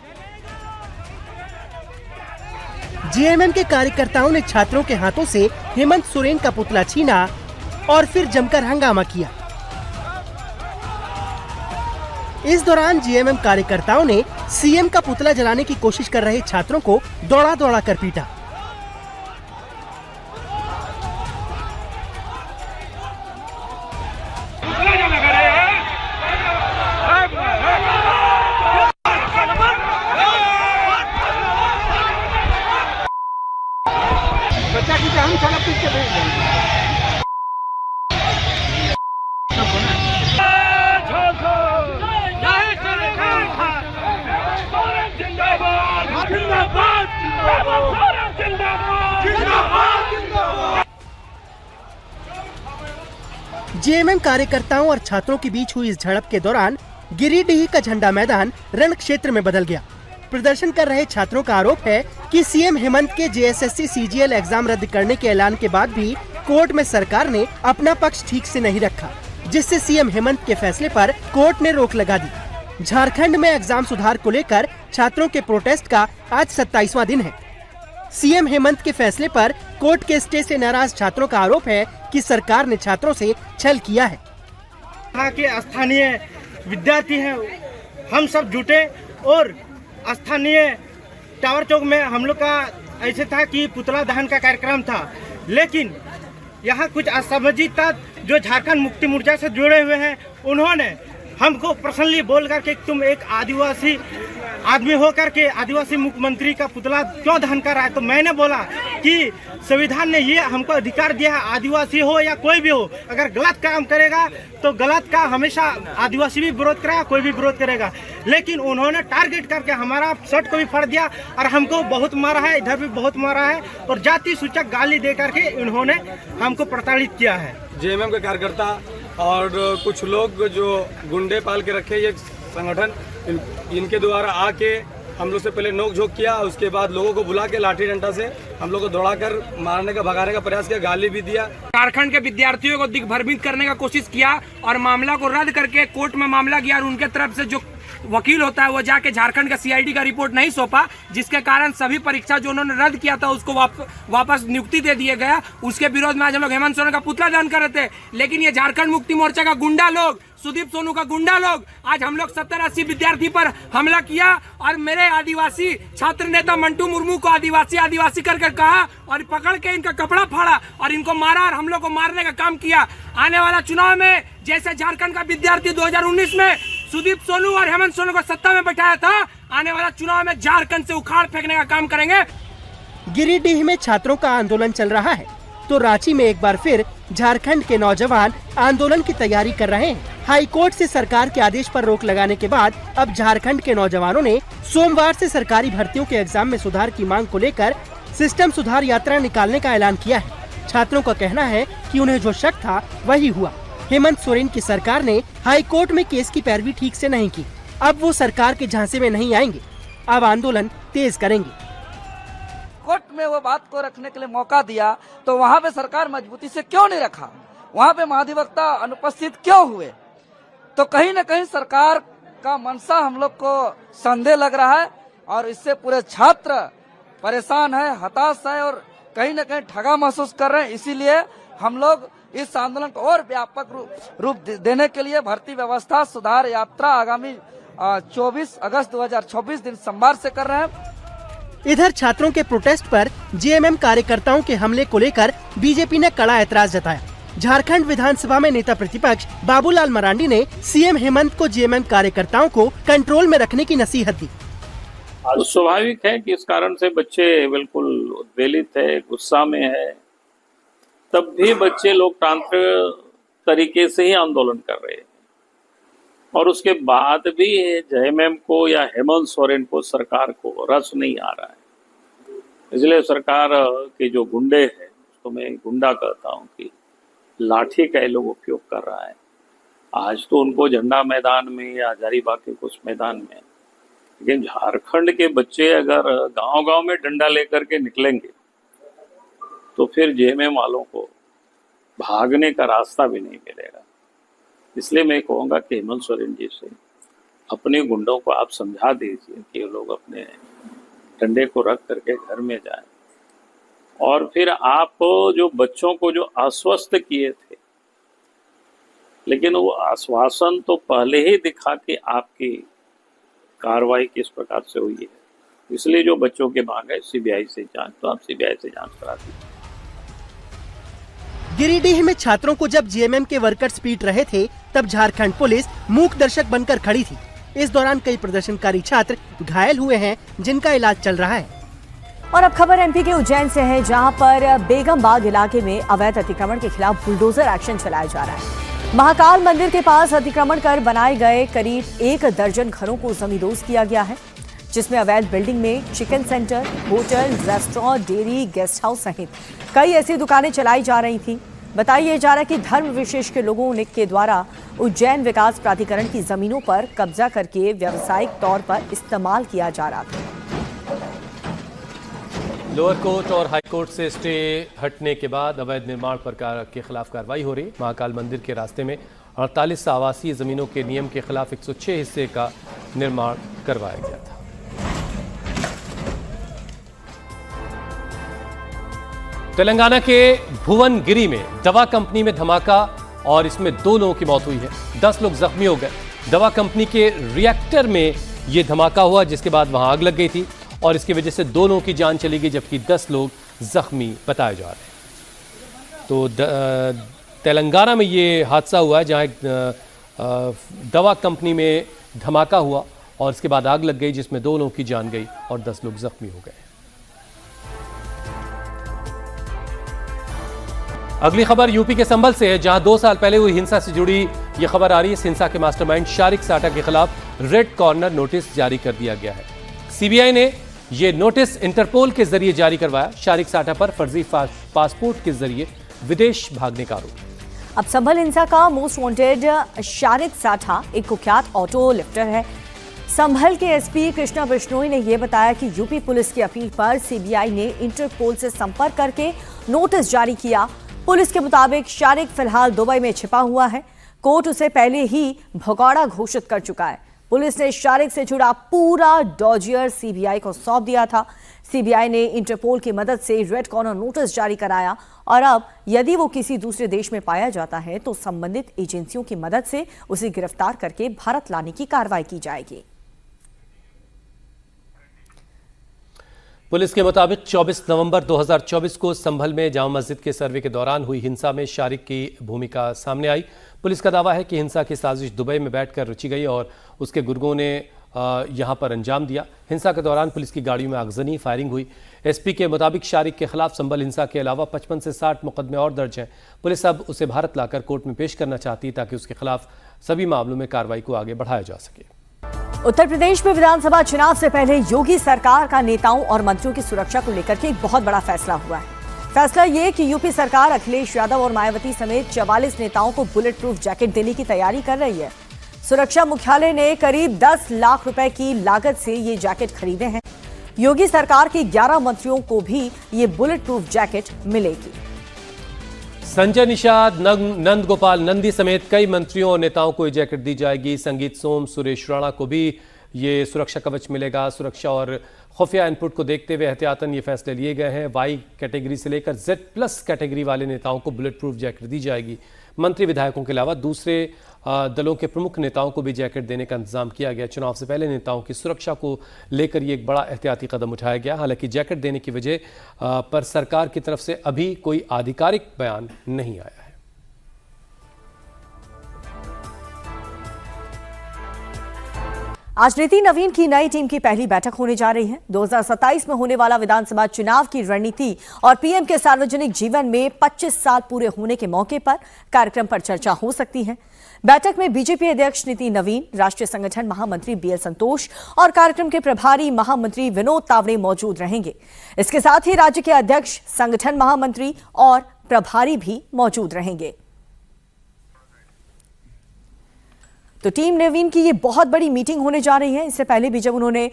जेएमएम के कार्यकर्ताओं ने छात्रों के हाथों से हेमंत सोरेन का पुतला छीना और फिर जमकर हंगामा किया। इस दौरान जेएमएम कार्यकर्ताओं ने सीएम का पुतला जलाने की कोशिश कर रहे छात्रों को दौड़ा दौड़ा कर पीटा। जेएमएम कार्यकर्ताओं और छात्रों के बीच हुई इस झड़प के दौरान गिरिडीह का झंडा मैदान रण क्षेत्र में बदल गया। प्रदर्शन कर रहे छात्रों का आरोप है कि सीएम हेमंत के JSSC CGL एग्जाम रद्द करने के ऐलान के बाद भी कोर्ट में सरकार ने अपना पक्ष ठीक से नहीं रखा, जिससे सीएम हेमंत के फैसले पर कोर्ट ने रोक लगा दी। झारखंड में एग्जाम सुधार को लेकर छात्रों के प्रोटेस्ट का आज 27वां दिन है। सीएम हेमंत के फैसले पर कोर्ट के स्टे से नाराज छात्रों का आरोप है कि सरकार ने छात्रों से छल किया है। यहाँ के स्थानीय विद्यार्थी हैं, हम सब जुटे और स्थानीय टावर चौक में हम लोग का ऐसे था कि पुतला दहन का कार्यक्रम था, लेकिन यहाँ कुछ असामाजिक तत्व जो झारखंड मुक्ति मोर्चा से जुड़े हुए हैं, उन्होंने हमको पर्सनली बोल करके तुम एक आदिवासी आदमी होकर के आदिवासी मुख्यमंत्री का पुतला क्यों दहन कर रहा है। तो मैंने बोला कि संविधान ने ये हमको अधिकार दिया है, आदिवासी हो या कोई भी हो, अगर गलत काम करेगा तो गलत का हमेशा आदिवासी भी विरोध करेगा, कोई भी विरोध करेगा। लेकिन उन्होंने टारगेट करके हमारा शर्ट को भी फाड़ दिया और हमको बहुत मारा है, इधर भी बहुत मारा है और जाति सूचक गाली दे करके इन्होंने हमको प्रताड़ित किया है। जेएमएम के कार्यकर्ता और कुछ लोग जो गुंडे पाल के रखे ये संगठन, इनके द्वारा आके हम लोग से पहले नोक झोंक किया, उसके बाद लोगों को बुला के लाठी डंडा से हम लोग को दौड़ाकर मारने का, भगाने का प्रयास किया, गाली भी दिया। झारखंड के विद्यार्थियों को दिग्भ्रमित करने का कोशिश किया और मामला को रद्द करके कोर्ट में मामला गया और उनके तरफ से जो वकील होता है वो जाके झारखंड का CID का रिपोर्ट नहीं सौंपा, जिसके कारण सभी परीक्षा जो उन्होंने रद्द किया था उसको वापस नियुक्ति दे दिया गया। उसके विरोध में आज हम लोग हेमंत सोरेन का पुतला दहन कर रहे थे, लेकिन ये झारखंड मुक्ति मोर्चा का गुंडा लोग, सुदीप सोनू का गुंडा लोग, आज हम लोग 70-80 विद्यार्थी पर हमला किया और मेरे आदिवासी छात्र नेता मंटू मुर्मू को आदिवासी करके कहा और पकड़ के इनका कपड़ा फाड़ा और इनको मारा और हम लोग को मारने का काम किया। आने वाला चुनाव में जैसे झारखंड का विद्यार्थी 2019 में सुदीप सोनू और हेमंत सोरेन को सत्ता में बैठाया था, आने वाला चुनाव में झारखंड से उखाड़ फेंकने का काम करेंगे। गिरिडीह में छात्रों का आंदोलन चल रहा है तो रांची में एक बार फिर झारखंड के नौजवान आंदोलन की तैयारी कर रहे हैं। हाई कोर्ट से सरकार के आदेश पर रोक लगाने के बाद अब झारखंड के नौजवानों ने सोमवार से सरकारी भर्तियों के एग्जाम में सुधार की मांग को लेकर सिस्टम सुधार यात्रा निकालने का ऐलान किया है। छात्रों का कहना है कि उन्हें जो शक था वही हुआ। हेमंत सोरेन की सरकार ने हाई कोर्ट में केस की पैरवी ठीक से नहीं की। अब वो सरकार के झांसे में नहीं आएंगे, अब आंदोलन तेज करेंगे। कोर्ट में वो बात को रखने के लिए मौका दिया तो वहाँ पे सरकार मजबूती से क्यों नहीं रखा? वहाँ पे महाधिवक्ता अनुपस्थित क्यों हुए? तो कहीं न कहीं सरकार का मंशा हम लोग को संदेह लग रहा है और इससे पूरे छात्र परेशान है, हताश है और कहीं न कहीं ठगा महसूस कर रहे हैं। इसीलिए हम लोग इस आंदोलन को और व्यापक रूप देने के लिए भर्ती व्यवस्था सुधार यात्रा आगामी 24 अगस्त 2024 दिन सोमवार से कर रहे हैं। इधर छात्रों के प्रोटेस्ट पर जेएमएम कार्यकर्ताओं के हमले को लेकर बीजेपी ने कड़ा ऐतराज जताया। झारखंड विधानसभा में नेता प्रतिपक्ष बाबूलाल मरांडी ने सीएम हेमंत को जेएमएम कार्यकर्ताओं को कंट्रोल में रखने की नसीहत दी। तो स्वाभाविक है कि इस कारण से बच्चे बिल्कुल उद्वेलित है, गुस्सा में है। तब भी बच्चे लोकतांत्रिक तरीके से ही आंदोलन कर रहे हैं और उसके बाद भी जेएमएम को या हेमंत सोरेन को सरकार को रस नहीं आ रहा है। इसलिए सरकार के जो गुंडे हैं, तो मैं गुंडा कहता हूँ कि लाठी का लोग उपयोग कर रहा है। आज तो उनको झंडा मैदान में या हजारीबाग के कुछ मैदान में, लेकिन झारखंड के बच्चे अगर गांव-गांव में डंडा लेकर के निकलेंगे तो फिर जेएमएम वालों को भागने का रास्ता भी नहीं मिलेगा। इसलिए मैं कहूँगा कि हेमंत सोरेन जी से अपने गुंडों को आप समझा दीजिए कि ये लोग अपने डंडे को रख करके घर में जाएं और फिर आप जो बच्चों को जो आश्वस्त किए थे, लेकिन वो आश्वासन तो पहले ही दिखा कि आपकी कार्रवाई किस प्रकार से हुई है। इसलिए जो बच्चों के मांग है सीबीआई से जांच, तो आप सीबीआई से जांच करा दीजिए। गिरिडीह में छात्रों को जब जेएमएम के वर्कर्स पीट रहे थे तब झारखंड पुलिस मूक दर्शक बनकर खड़ी थी। इस दौरान कई प्रदर्शनकारी छात्र घायल हुए हैं, जिनका इलाज चल रहा है। और अब खबर एमपी के उज्जैन से है, जहां पर बेगम बाग इलाके में अवैध अतिक्रमण के खिलाफ बुलडोजर एक्शन चलाया जा रहा है। महाकाल मंदिर के पास अतिक्रमण कर बनाए गए करीब 1 दर्जन घरों को जमींदोज किया गया है, जिसमें अवैध बिल्डिंग में chicken centre, hotel, restaurant, dairy, guest house सहित कई ऐसी दुकानें चलाई जा रही थी। बताया जा रहा है कि धर्म विशेष के लोगों के द्वारा उज्जैन विकास प्राधिकरण की जमीनों पर कब्जा करके व्यावसायिक तौर पर इस्तेमाल किया जा रहा था। लोअर कोर्ट और हाई कोर्ट से स्टे हटने के बाद अवैध निर्माण पर के खिलाफ कार्रवाई हो रही है। महाकाल मंदिर के रास्ते में 48 आवासीय जमीनों के नियम के खिलाफ 106 हिस्से का निर्माण करवाया गया था। तेलंगाना के भुवनगिरी में दवा कंपनी में धमाका और इसमें 2 लोगों की मौत हुई है, 10 लोग जख्मी हो गए। दवा कंपनी के रिएक्टर में यह धमाका हुआ, जिसके बाद वहां आग लग गई थी और इसकी वजह से 2 लोगों की जान चली गई, जबकि 10 लोग जख्मी बताए जा रहे हैं। तो तेलंगाना में ये हादसा हुआ है, जहां दवा कंपनी में धमाका हुआ और इसके बाद आग लग गई, जिसमें 2 लोगों की जान गई और 10 लोग जख्मी हो गए। अगली खबर यूपी के संभल से है, जहां 2 साल पहले हुई हिंसा से जुड़ी यह खबर आ रही है। इस हिंसा के मास्टरमाइंड शारिक साटा के खिलाफ रेड कॉर्नर नोटिस जारी कर दिया गया है। सीबीआई ने यह नोटिस इंटरपोल के जरिए जारी करवाया। शारिक साटा पर फर्जी पासपोर्ट के जरिए विदेश भागने का आरोप। अब संभल हिंसा का मोस्ट वांटेड शारिक साठा एक कुख्यात ऑटो लिफ्टर है। संभल के एसपी कृष्णा बिश्नोई ने यह बताया कि यूपी पुलिस की अपील पर सीबीआई ने इंटरपोल से संपर्क करके नोटिस जारी किया। पुलिस के मुताबिक शारिक फिलहाल दुबई में छिपा हुआ है। कोर्ट उसे पहले ही भगौड़ा घोषित कर चुका है। पुलिस ने शारिक से जुड़ा पूरा डॉजियर सीबीआई को सौंप दिया था। सीबीआई ने इंटरपोल की मदद से रेड कॉर्नर नोटिस जारी कराया और अब यदि वो किसी दूसरे देश में पाया जाता है तो संबंधित एजेंसियों की मदद से उसे गिरफ्तार करके भारत लाने की कार्रवाई की जाएगी। पुलिस के मुताबिक 24 नवंबर 2024 को संभल में जामा मस्जिद के सर्वे के दौरान हुई हिंसा में शारिक की भूमिका सामने आई। पुलिस का दावा है कि हिंसा की साजिश दुबई में बैठकर रची गई और उसके गुर्गों ने यहां पर अंजाम दिया। हिंसा के दौरान पुलिस की गाड़ियों में आगजनी, फायरिंग हुई। एसपी के मुताबिक शारिक के खिलाफ संभल हिंसा के अलावा 55 से 60 मुकदमे और दर्ज हैं। पुलिस अब उसे भारत लाकर कोर्ट में पेश करना चाहती है ताकि उसके खिलाफ सभी मामलों में कार्रवाई को आगे बढ़ाया जा सके। उत्तर प्रदेश में विधानसभा चुनाव से पहले योगी सरकार का नेताओं और मंत्रियों की सुरक्षा को लेकर के एक बहुत बड़ा फैसला हुआ है। फैसला ये कि यूपी सरकार अखिलेश यादव और मायावती समेत 44 नेताओं को बुलेट प्रूफ जैकेट देने की तैयारी कर रही है। सुरक्षा मुख्यालय ने करीब 10 लाख रुपए की लागत से ये जैकेट खरीदे हैं। योगी सरकार के 11 मंत्रियों को भी ये बुलेट प्रूफ जैकेट मिलेगी। संजय निषाद, नंद गोपाल नंदी समेत कई मंत्रियों और नेताओं को ये जैकेट दी जाएगी। संगीत सोम, सुरेश राणा को भी ये सुरक्षा कवच मिलेगा। सुरक्षा और खुफिया इनपुट को देखते हुए एहतियातन ये फैसले लिए गए हैं। वाई कैटेगरी से लेकर Z+ कैटेगरी वाले नेताओं को बुलेट प्रूफ जैकेट दी जाएगी। मंत्री विधायकों के अलावा दूसरे दलों के प्रमुख नेताओं को भी जैकेट देने का इंतजाम किया गया। चुनाव से पहले नेताओं की सुरक्षा को लेकर ये एक बड़ा एहतियाती कदम उठाया गया। हालांकि जैकेट देने की वजह पर सरकार की तरफ से अभी कोई आधिकारिक बयान नहीं आया है। आज नितिन नवीन की नई टीम की पहली बैठक होने जा रही है। 2027 में होने वाला विधानसभा चुनाव की रणनीति और पीएम के सार्वजनिक जीवन में 25 साल पूरे होने के मौके पर कार्यक्रम पर चर्चा हो सकती है। बैठक में बीजेपी अध्यक्ष नितिन नवीन, राष्ट्रीय संगठन महामंत्री BL संतोष और कार्यक्रम के प्रभारी महामंत्री विनोद तावड़े मौजूद रहेंगे। इसके साथ ही राज्य के अध्यक्ष, संगठन महामंत्री और प्रभारी भी मौजूद रहेंगे। तो टीम नवीन की ये बहुत बड़ी मीटिंग होने जा रही है। इससे पहले भी जब उन्होंने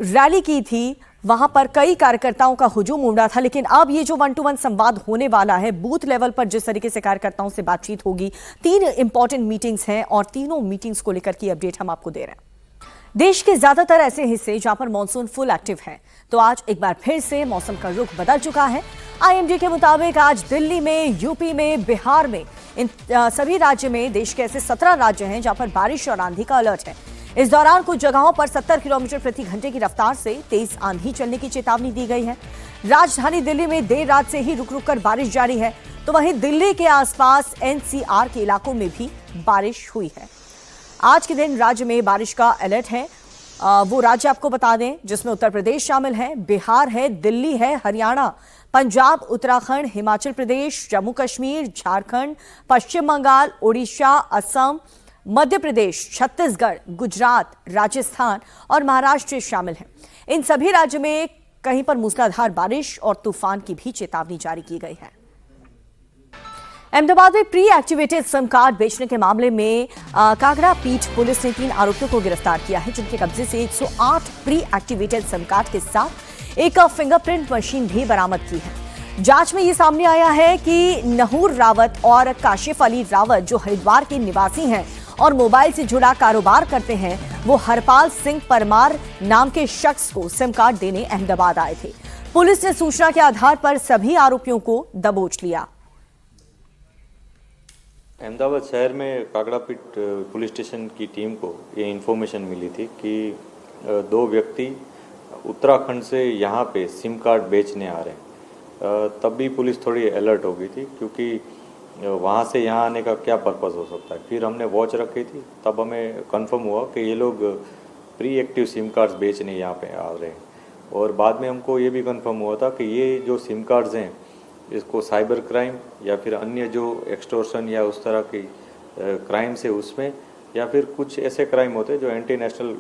रैली की थी, वहां पर कई कार्यकर्ताओं का हुजूम उमड़ा था। लेकिन अब ये जो 1-to-1 संवाद होने वाला है, बूथ लेवल पर जिस तरीके से कार्यकर्ताओं से बातचीत होगी, 3 इंपॉर्टेंट मीटिंग्स हैं और तीनों मीटिंग्स को लेकर की अपडेट हम आपको दे रहे हैं। देश के ज्यादातर ऐसे हिस्से जहां पर मानसून फुल एक्टिव है, तो आज एक बार फिर से मौसम का रुख बदल चुका है। IMD के मुताबिक आज दिल्ली में, यूपी में, बिहार में, इन सभी राज्य में, देश के ऐसे 17 राज्य हैं जहां पर बारिश और आंधी का अलर्ट है। इस दौरान कुछ जगहों पर 70 किलोमीटर प्रति घंटे की रफ्तार से तेज आंधी चलने की चेतावनी दी गई है। राजधानी दिल्ली में देर रात से ही रुक रुक कर बारिश जारी है, तो वहीं दिल्ली के आसपास NCR के इलाकों में भी बारिश हुई है। आज के दिन राज्य में बारिश का अलर्ट है। वो राज्य आपको बता दें जिसमें उत्तर प्रदेश शामिल है, बिहार है, दिल्ली है, हरियाणा, पंजाब, उत्तराखंड, हिमाचल प्रदेश, जम्मू कश्मीर, झारखंड, पश्चिम बंगाल, ओडिशा, असम, मध्य प्रदेश, छत्तीसगढ़, गुजरात, राजस्थान और महाराष्ट्र शामिल हैं। इन सभी राज्यों में कहीं पर मूसलाधार बारिश और तूफान की भी चेतावनी जारी की गई है। अहमदाबाद में प्री एक्टिवेटेड सिम कार्ड बेचने के मामले में कागड़ा पीठ पुलिस ने 3 आरोपियों को गिरफ्तार किया है, जिनके कब्जे से 108 प्री एक्टिवेटेड सिम कार्ड के साथ एक फिंगरप्रिंट मशीन भी बरामद की है। जांच में ये सामने आया है कि नहूर रावत और काशिफ अली रावत, जो हरिद्वार के निवासी हैं और मोबाइल से जुड़ा कारोबार करते हैं, वो हरपाल सिंह परमार नाम के शख्स को सिम कार्ड देने अहमदाबाद आए थे। पुलिस ने सूचना के आधार पर सभी आरोपियों को दबोच लिया। अहमदाबाद शहर में कागड़ापीठ पुलिस स्टेशन की टीम को ये इन्फॉर्मेशन मिली थी कि 2 व्यक्ति उत्तराखंड से यहाँ पे सिम कार्ड बेचने आ रहे हैं। तब भी पुलिस थोड़ी अलर्ट हो गई थी, क्योंकि वहाँ से यहाँ आने का क्या पर्पस हो सकता है। फिर हमने वॉच रखी थी, तब हमें कंफर्म हुआ कि ये लोग प्री एक्टिव सिम कार्ड्स बेचने यहाँ पे आ रहे हैं। और बाद में हमको ये भी कंफर्म हुआ था कि ये जो सिम कार्ड्स हैं, इसको साइबर क्राइम या फिर अन्य जो एक्सटोर्शन या उस तरह की क्राइम्स है उसमें, या फिर कुछ ऐसे क्राइम होते हैं जो एंटी नेशनल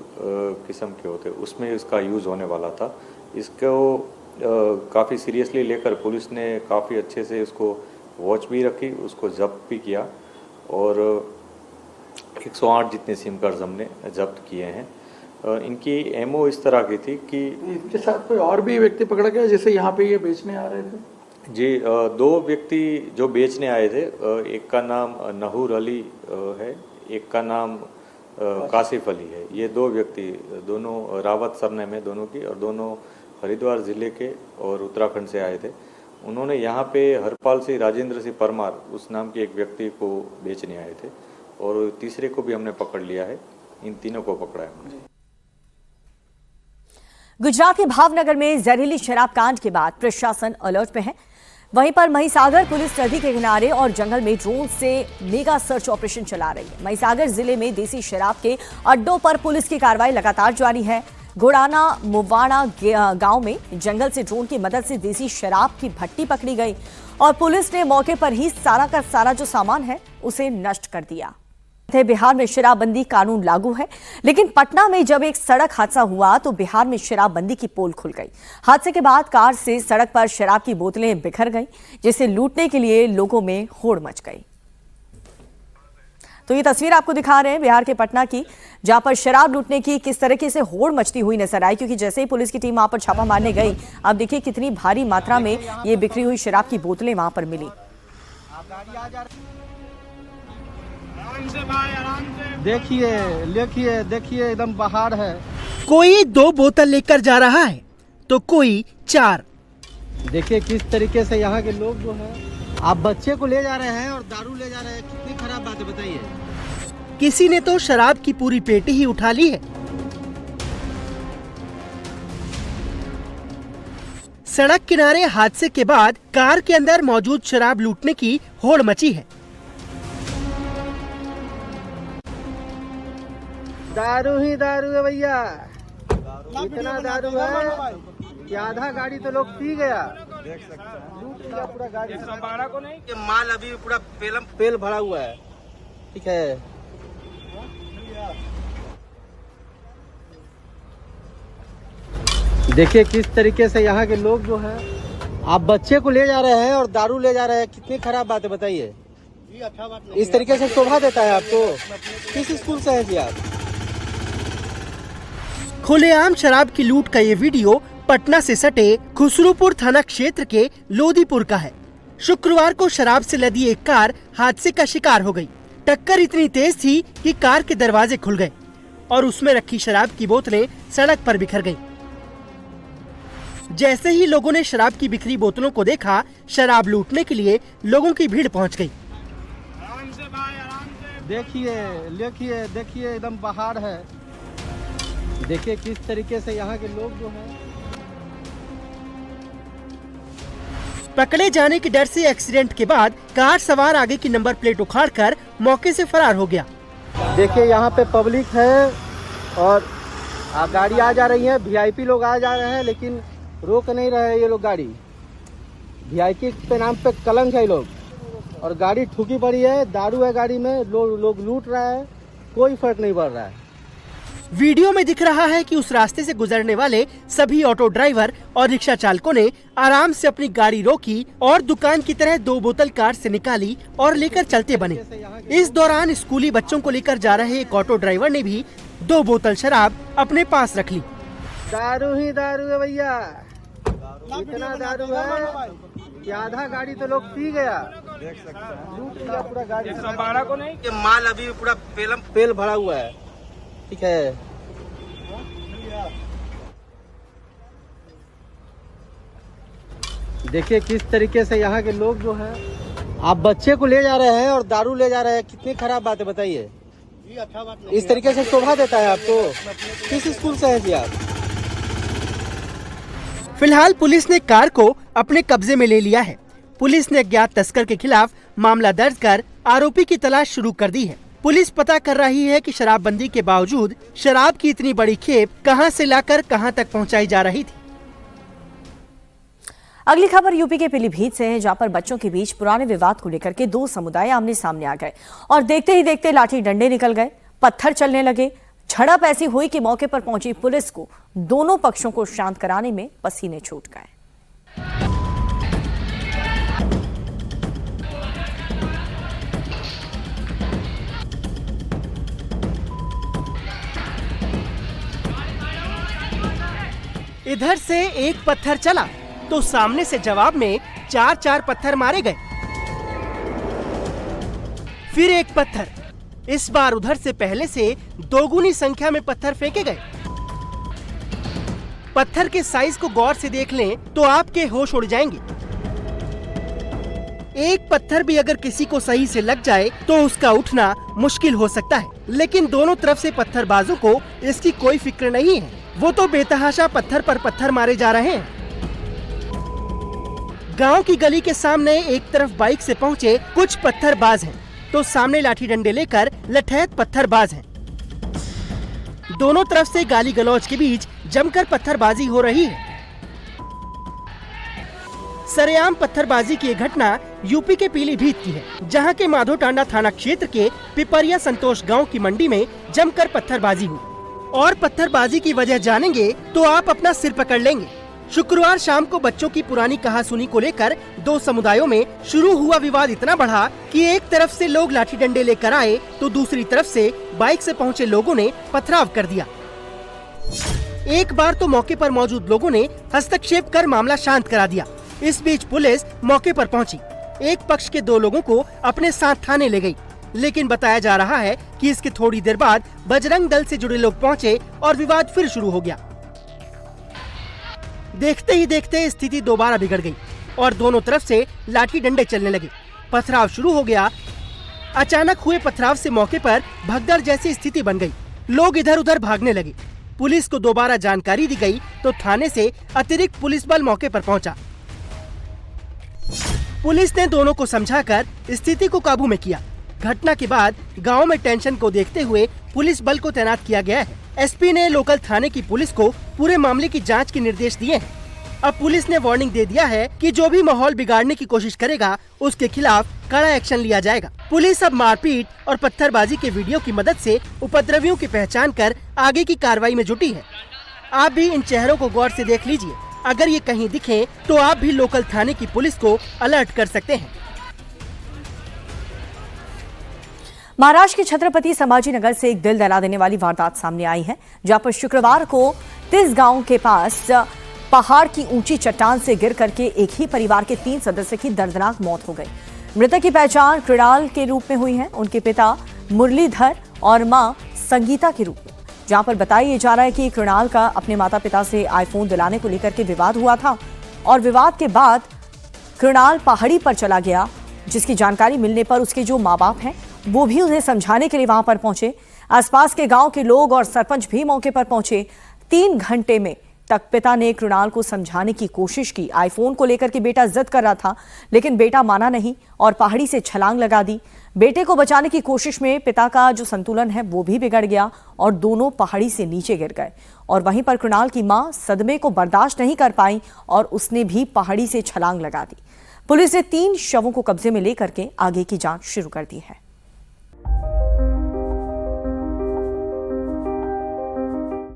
किस्म के होते हैं, उसमें इसका यूज़ होने वाला था। इसको काफ़ी सीरियसली लेकर पुलिस ने काफ़ी अच्छे से इसको वॉच भी रखी, उसको जब्त भी किया और 108 जितने सिम कार्ड्स हमने जब्त किए हैं। इनकी एमओ इस तरह की थी कि इनके साथ कोई और भी व्यक्ति पकड़ा गया जैसे यहाँ पे ये बेचने आ रहे थे? जी, 2 व्यक्ति जो बेचने आए थे, एक का नाम नहूर अली है, एक का नाम काशिफ अली है। ये 2 व्यक्ति, दोनों रावत सरनेम है दोनों की, और दोनों हरिद्वार ज़िले के और उत्तराखंड से आए थे। उन्होंने यहाँ पे हरपाल सिंह राजेंद्र सिंह परमार उस नाम के एक व्यक्ति को बेचने आए थे, और तीसरे को भी हमने पकड़ लिया है। इन तीनों को पकड़ा है हमने। गुजरात के भावनगर में जहरीली शराब कांड के बाद प्रशासन अलर्ट पे है। वहीं पर महिसागर पुलिस नदी के किनारे और जंगल में ड्रोन से मेगा सर्च ऑपरेशन चला रही है। महिसागर जिले में देसी शराब के अड्डों पर पुलिस की कार्रवाई लगातार जारी है। घोड़ाना मुवाड़ा गांव में जंगल से ड्रोन की मदद से देसी शराब की भट्टी पकड़ी गई और पुलिस ने मौके पर ही सारा का सारा जो सामान है उसे नष्ट कर दिया। बिहार में शराबबंदी कानून लागू है, लेकिन पटना में जब एक सड़क हादसा हुआ तो बिहार में शराबबंदी की पोल खुल गई। हादसे के बाद कार से सड़क पर शराब की बोतलें बिखर गईं, जिसे लूटने के लिए लोगों में होड़ मच गई। तो ये तस्वीर आपको दिखा रहे हैं बिहार के पटना की, जहां पर शराब लूटने की किस तरीके से होड़ मचती हुई नजर आई, क्योंकि जैसे ही पुलिस की टीम वहां पर छापा मारने गई, अब देखिए कितनी भारी मात्रा में ये बिखरी हुई शराब की बोतलें वहां पर मिली। देखिए देखिए देखिए एकदम बाहर है। कोई 2 बोतल लेकर जा रहा है तो कोई 4। देखिए किस तरीके से यहाँ के लोग जो है, आप बच्चे को ले जा रहे हैं और दारू ले जा रहे हैं, कितनी खराब बात है बताइए। किसी ने तो शराब की पूरी पेटी ही उठा ली है। सड़क किनारे हादसे के बाद कार के अंदर मौजूद शराब लूटने की होड़ मची है। दारू ही दारू है भैया, इतना दारू है कि आधा गाड़ी तो लोग पी गया। देख सकते हैं लूट लिया पूरा गाड़ी। को नहीं, ये माल अभी पूरा पेल भरा हुआ है। ठीक है, देखिए किस तरीके से यहाँ के लोग जो है, आप बच्चे को ले जा रहे हैं और दारू ले जा रहे हैं, कितनी खराब बात है बताइए। इस तरीके से शोभा देता है आपको? किस स्कूल से हैं जी आप? खुलेआम शराब की लूट का ये वीडियो पटना से सटे खुसरूपुर थाना क्षेत्र के लोदीपुर का है। शुक्रवार को शराब से लदी एक कार हादसे का शिकार हो गई। टक्कर इतनी तेज थी कि कार के दरवाजे खुल गए और उसमें रखी शराब की बोतलें सड़क पर बिखर गईं। जैसे ही लोगों ने शराब की बिखरी बोतलों को देखा, शराब लूटने के लिए लोगों की भीड़ पहुंच गई। देखिए देखिए देखिए एकदम बाहर है। देखिए किस तरीके से यहाँ के लोग जो हैं, पकड़े जाने के डर से एक्सीडेंट के बाद कार सवार आगे की नंबर प्लेट उखाड़कर मौके से फरार हो गया। देखिए यहाँ पे पब्लिक है और गाड़ी आ जा रही है, वीआईपी लोग आ जा रहे हैं, लेकिन रोक नहीं रहे हैं ये लोग गाड़ी। वीआईपी के नाम पे कलंक है लोग, और गाड़ी ठुकी पड़ी है, दारू है गाड़ी में, लोग लूट रहा है, कोई फर्क नहीं पड़ रहा है। वीडियो में दिख रहा है कि उस रास्ते से गुजरने वाले सभी ऑटो ड्राइवर और रिक्शा चालकों ने आराम से अपनी गाड़ी रोकी और दुकान की तरह 2 बोतल कार से निकाली और लेकर चलते बने। इस दौरान स्कूली बच्चों को लेकर जा रहे एक ऑटो ड्राइवर ने भी 2 बोतल शराब अपने पास रख ली। दारू ही दारू है भैया, इतना दारू है कि आधा गाड़ी तो लोग पी गया। देख सकते हैं लूट लिया पूरा गाड़ी। को नहीं, ये माल अभी पूरा पेल भरा हुआ है। ठीक है, देखिए किस तरीके से यहाँ के लोग जो है, आप बच्चे को ले जा रहे हैं और दारू ले जा रहे हैं, कितनी खराब बात है बताइए। इस तरीके से शोभा देता है आपको? किस स्कूल से हैं जी आप? फिलहाल पुलिस ने कार को अपने कब्जे में ले लिया है। पुलिस ने अज्ञात तस्कर के खिलाफ मामला दर्ज कर आरोपी की तलाश शुरू कर दी है। पुलिस पता कर रही है कि शराबबंदी के बावजूद शराब की इतनी बड़ी खेप कहां से लाकर कहां तक पहुंचाई जा रही थी। अगली खबर यूपी के पीलीभीत से है, जहां पर बच्चों के बीच पुराने विवाद को लेकर के 2 समुदाय आमने सामने आ गए और देखते ही देखते लाठी डंडे निकल गए, पत्थर चलने लगे। झड़प ऐसी हुई कि मौके पर पहुंची पुलिस को दोनों पक्षों को शांत कराने में पसीने छूट गए। इधर से एक पत्थर चला तो सामने से जवाब में 4 पत्थर मारे गए। फिर एक पत्थर, इस बार उधर से पहले से 2 गुनी संख्या में पत्थर फेंके गए। पत्थर के साइज को गौर से देख लें तो आपके होश उड़ जाएंगे। एक पत्थर भी अगर किसी को सही से लग जाए तो उसका उठना मुश्किल हो सकता है, लेकिन दोनों तरफ से पत्थरबाजों को इसकी कोई फिक्र नहीं है। वो तो बेतहाशा पत्थर पर पत्थर मारे जा रहे हैं। गांव की गली के सामने एक तरफ बाइक से पहुंचे कुछ पत्थरबाज हैं, तो सामने लाठी डंडे लेकर लठैत पत्थरबाज हैं। दोनों तरफ से गाली गलौज के बीच जमकर पत्थरबाजी हो रही है। सरेआम पत्थरबाजी की ये घटना यूपी के पीलीभीत की है, जहां के माधोटांडा थाना क्षेत्र के पिपरिया संतोष गांव की मंडी में जमकर पत्थरबाजी हुई। और पत्थरबाजी की वजह जानेंगे तो आप अपना सिर पकड़ लेंगे। शुक्रवार शाम को बच्चों की पुरानी कहासुनी को लेकर दो समुदायों में शुरू हुआ विवाद इतना बढ़ा कि एक तरफ से लोग लाठी डंडे लेकर आए तो दूसरी तरफ से बाइक से पहुंचे लोगों ने पथराव कर दिया। एक बार तो मौके पर मौजूद लोगों ने हस्तक्षेप कर मामला शांत करा दिया। इस बीच पुलिस मौके पर पहुंची, एक पक्ष के दो लोगों को अपने साथ थाने ले गई, लेकिन बताया जा रहा है कि इसके थोड़ी देर बाद बजरंग दल से जुड़े लोग पहुंचे और विवाद फिर शुरू हो गया। देखते ही देखते स्थिति दोबारा बिगड़ गई और दोनों तरफ से लाठी डंडे चलने लगे। पथराव शुरू हो गया। अचानक हुए पथराव से मौके पर भगदड़ जैसी स्थिति बन गई। लोग इधर उधर भागने लगे। पुलिस को दोबारा जानकारी दी गई तो थाने से अतिरिक्त पुलिस बल मौके पर पहुंचा। पुलिस ने दोनों को समझाकर स्थिति को काबू में किया। घटना के बाद गांव में टेंशन को देखते हुए पुलिस बल को तैनात किया गया है। एसपी ने लोकल थाने की पुलिस को पूरे मामले की जांच के निर्देश दिए हैं। अब पुलिस ने वार्निंग दे दिया है कि जो भी माहौल बिगाड़ने की कोशिश करेगा उसके खिलाफ कड़ा एक्शन लिया जाएगा। पुलिस अब मारपीट और पत्थरबाजी के वीडियो की मदद से उपद्रवियों की पहचान कर आगे की कार्रवाई में जुटी है। आप भी इन चेहरों को गौर से देख लीजिए। अगर ये कहीं दिखे तो आप भी लोकल थाने की पुलिस को अलर्ट कर सकते हैं। महाराष्ट्र के छत्रपति संभाजी नगर से एक दिल दहला देने वाली वारदात सामने आई है, जहां पर शुक्रवार को तिसगांव के पास पहाड़ की ऊंची चट्टान से गिर करके एक ही परिवार के 3 सदस्य की दर्दनाक मौत हो गई। मृतक की पहचान कृणाल के रूप में हुई है। उनके पिता मुरलीधर और मां संगीता के रूप में, जहां पर बताया जा रहा है कि कृणाल का अपने माता पिता से आईफोन दिलाने को लेकर के विवाद हुआ था और विवाद के बाद कृणाल पहाड़ी पर चला गया, जिसकी जानकारी मिलने पर उसके जो माँ बाप हैं वो भी उन्हें समझाने के लिए वहां पर पहुंचे। आसपास के गांव के लोग और सरपंच भी मौके पर पहुंचे। 3 घंटे में तक पिता ने कृणाल को समझाने की कोशिश की। आईफोन को लेकर के बेटा जिद कर रहा था, लेकिन बेटा माना नहीं और पहाड़ी से छलांग लगा दी। बेटे को बचाने की कोशिश में पिता का जो संतुलन है वो भी बिगड़ गया और दोनों पहाड़ी से नीचे गिर गए। और वहीं पर कृणाल की मां सदमे को बर्दाश्त नहीं कर पाई और उसने भी पहाड़ी से छलांग लगा दी। पुलिस ने 3 शवों को कब्जे में लेकर के आगे की जांच शुरू कर दी है।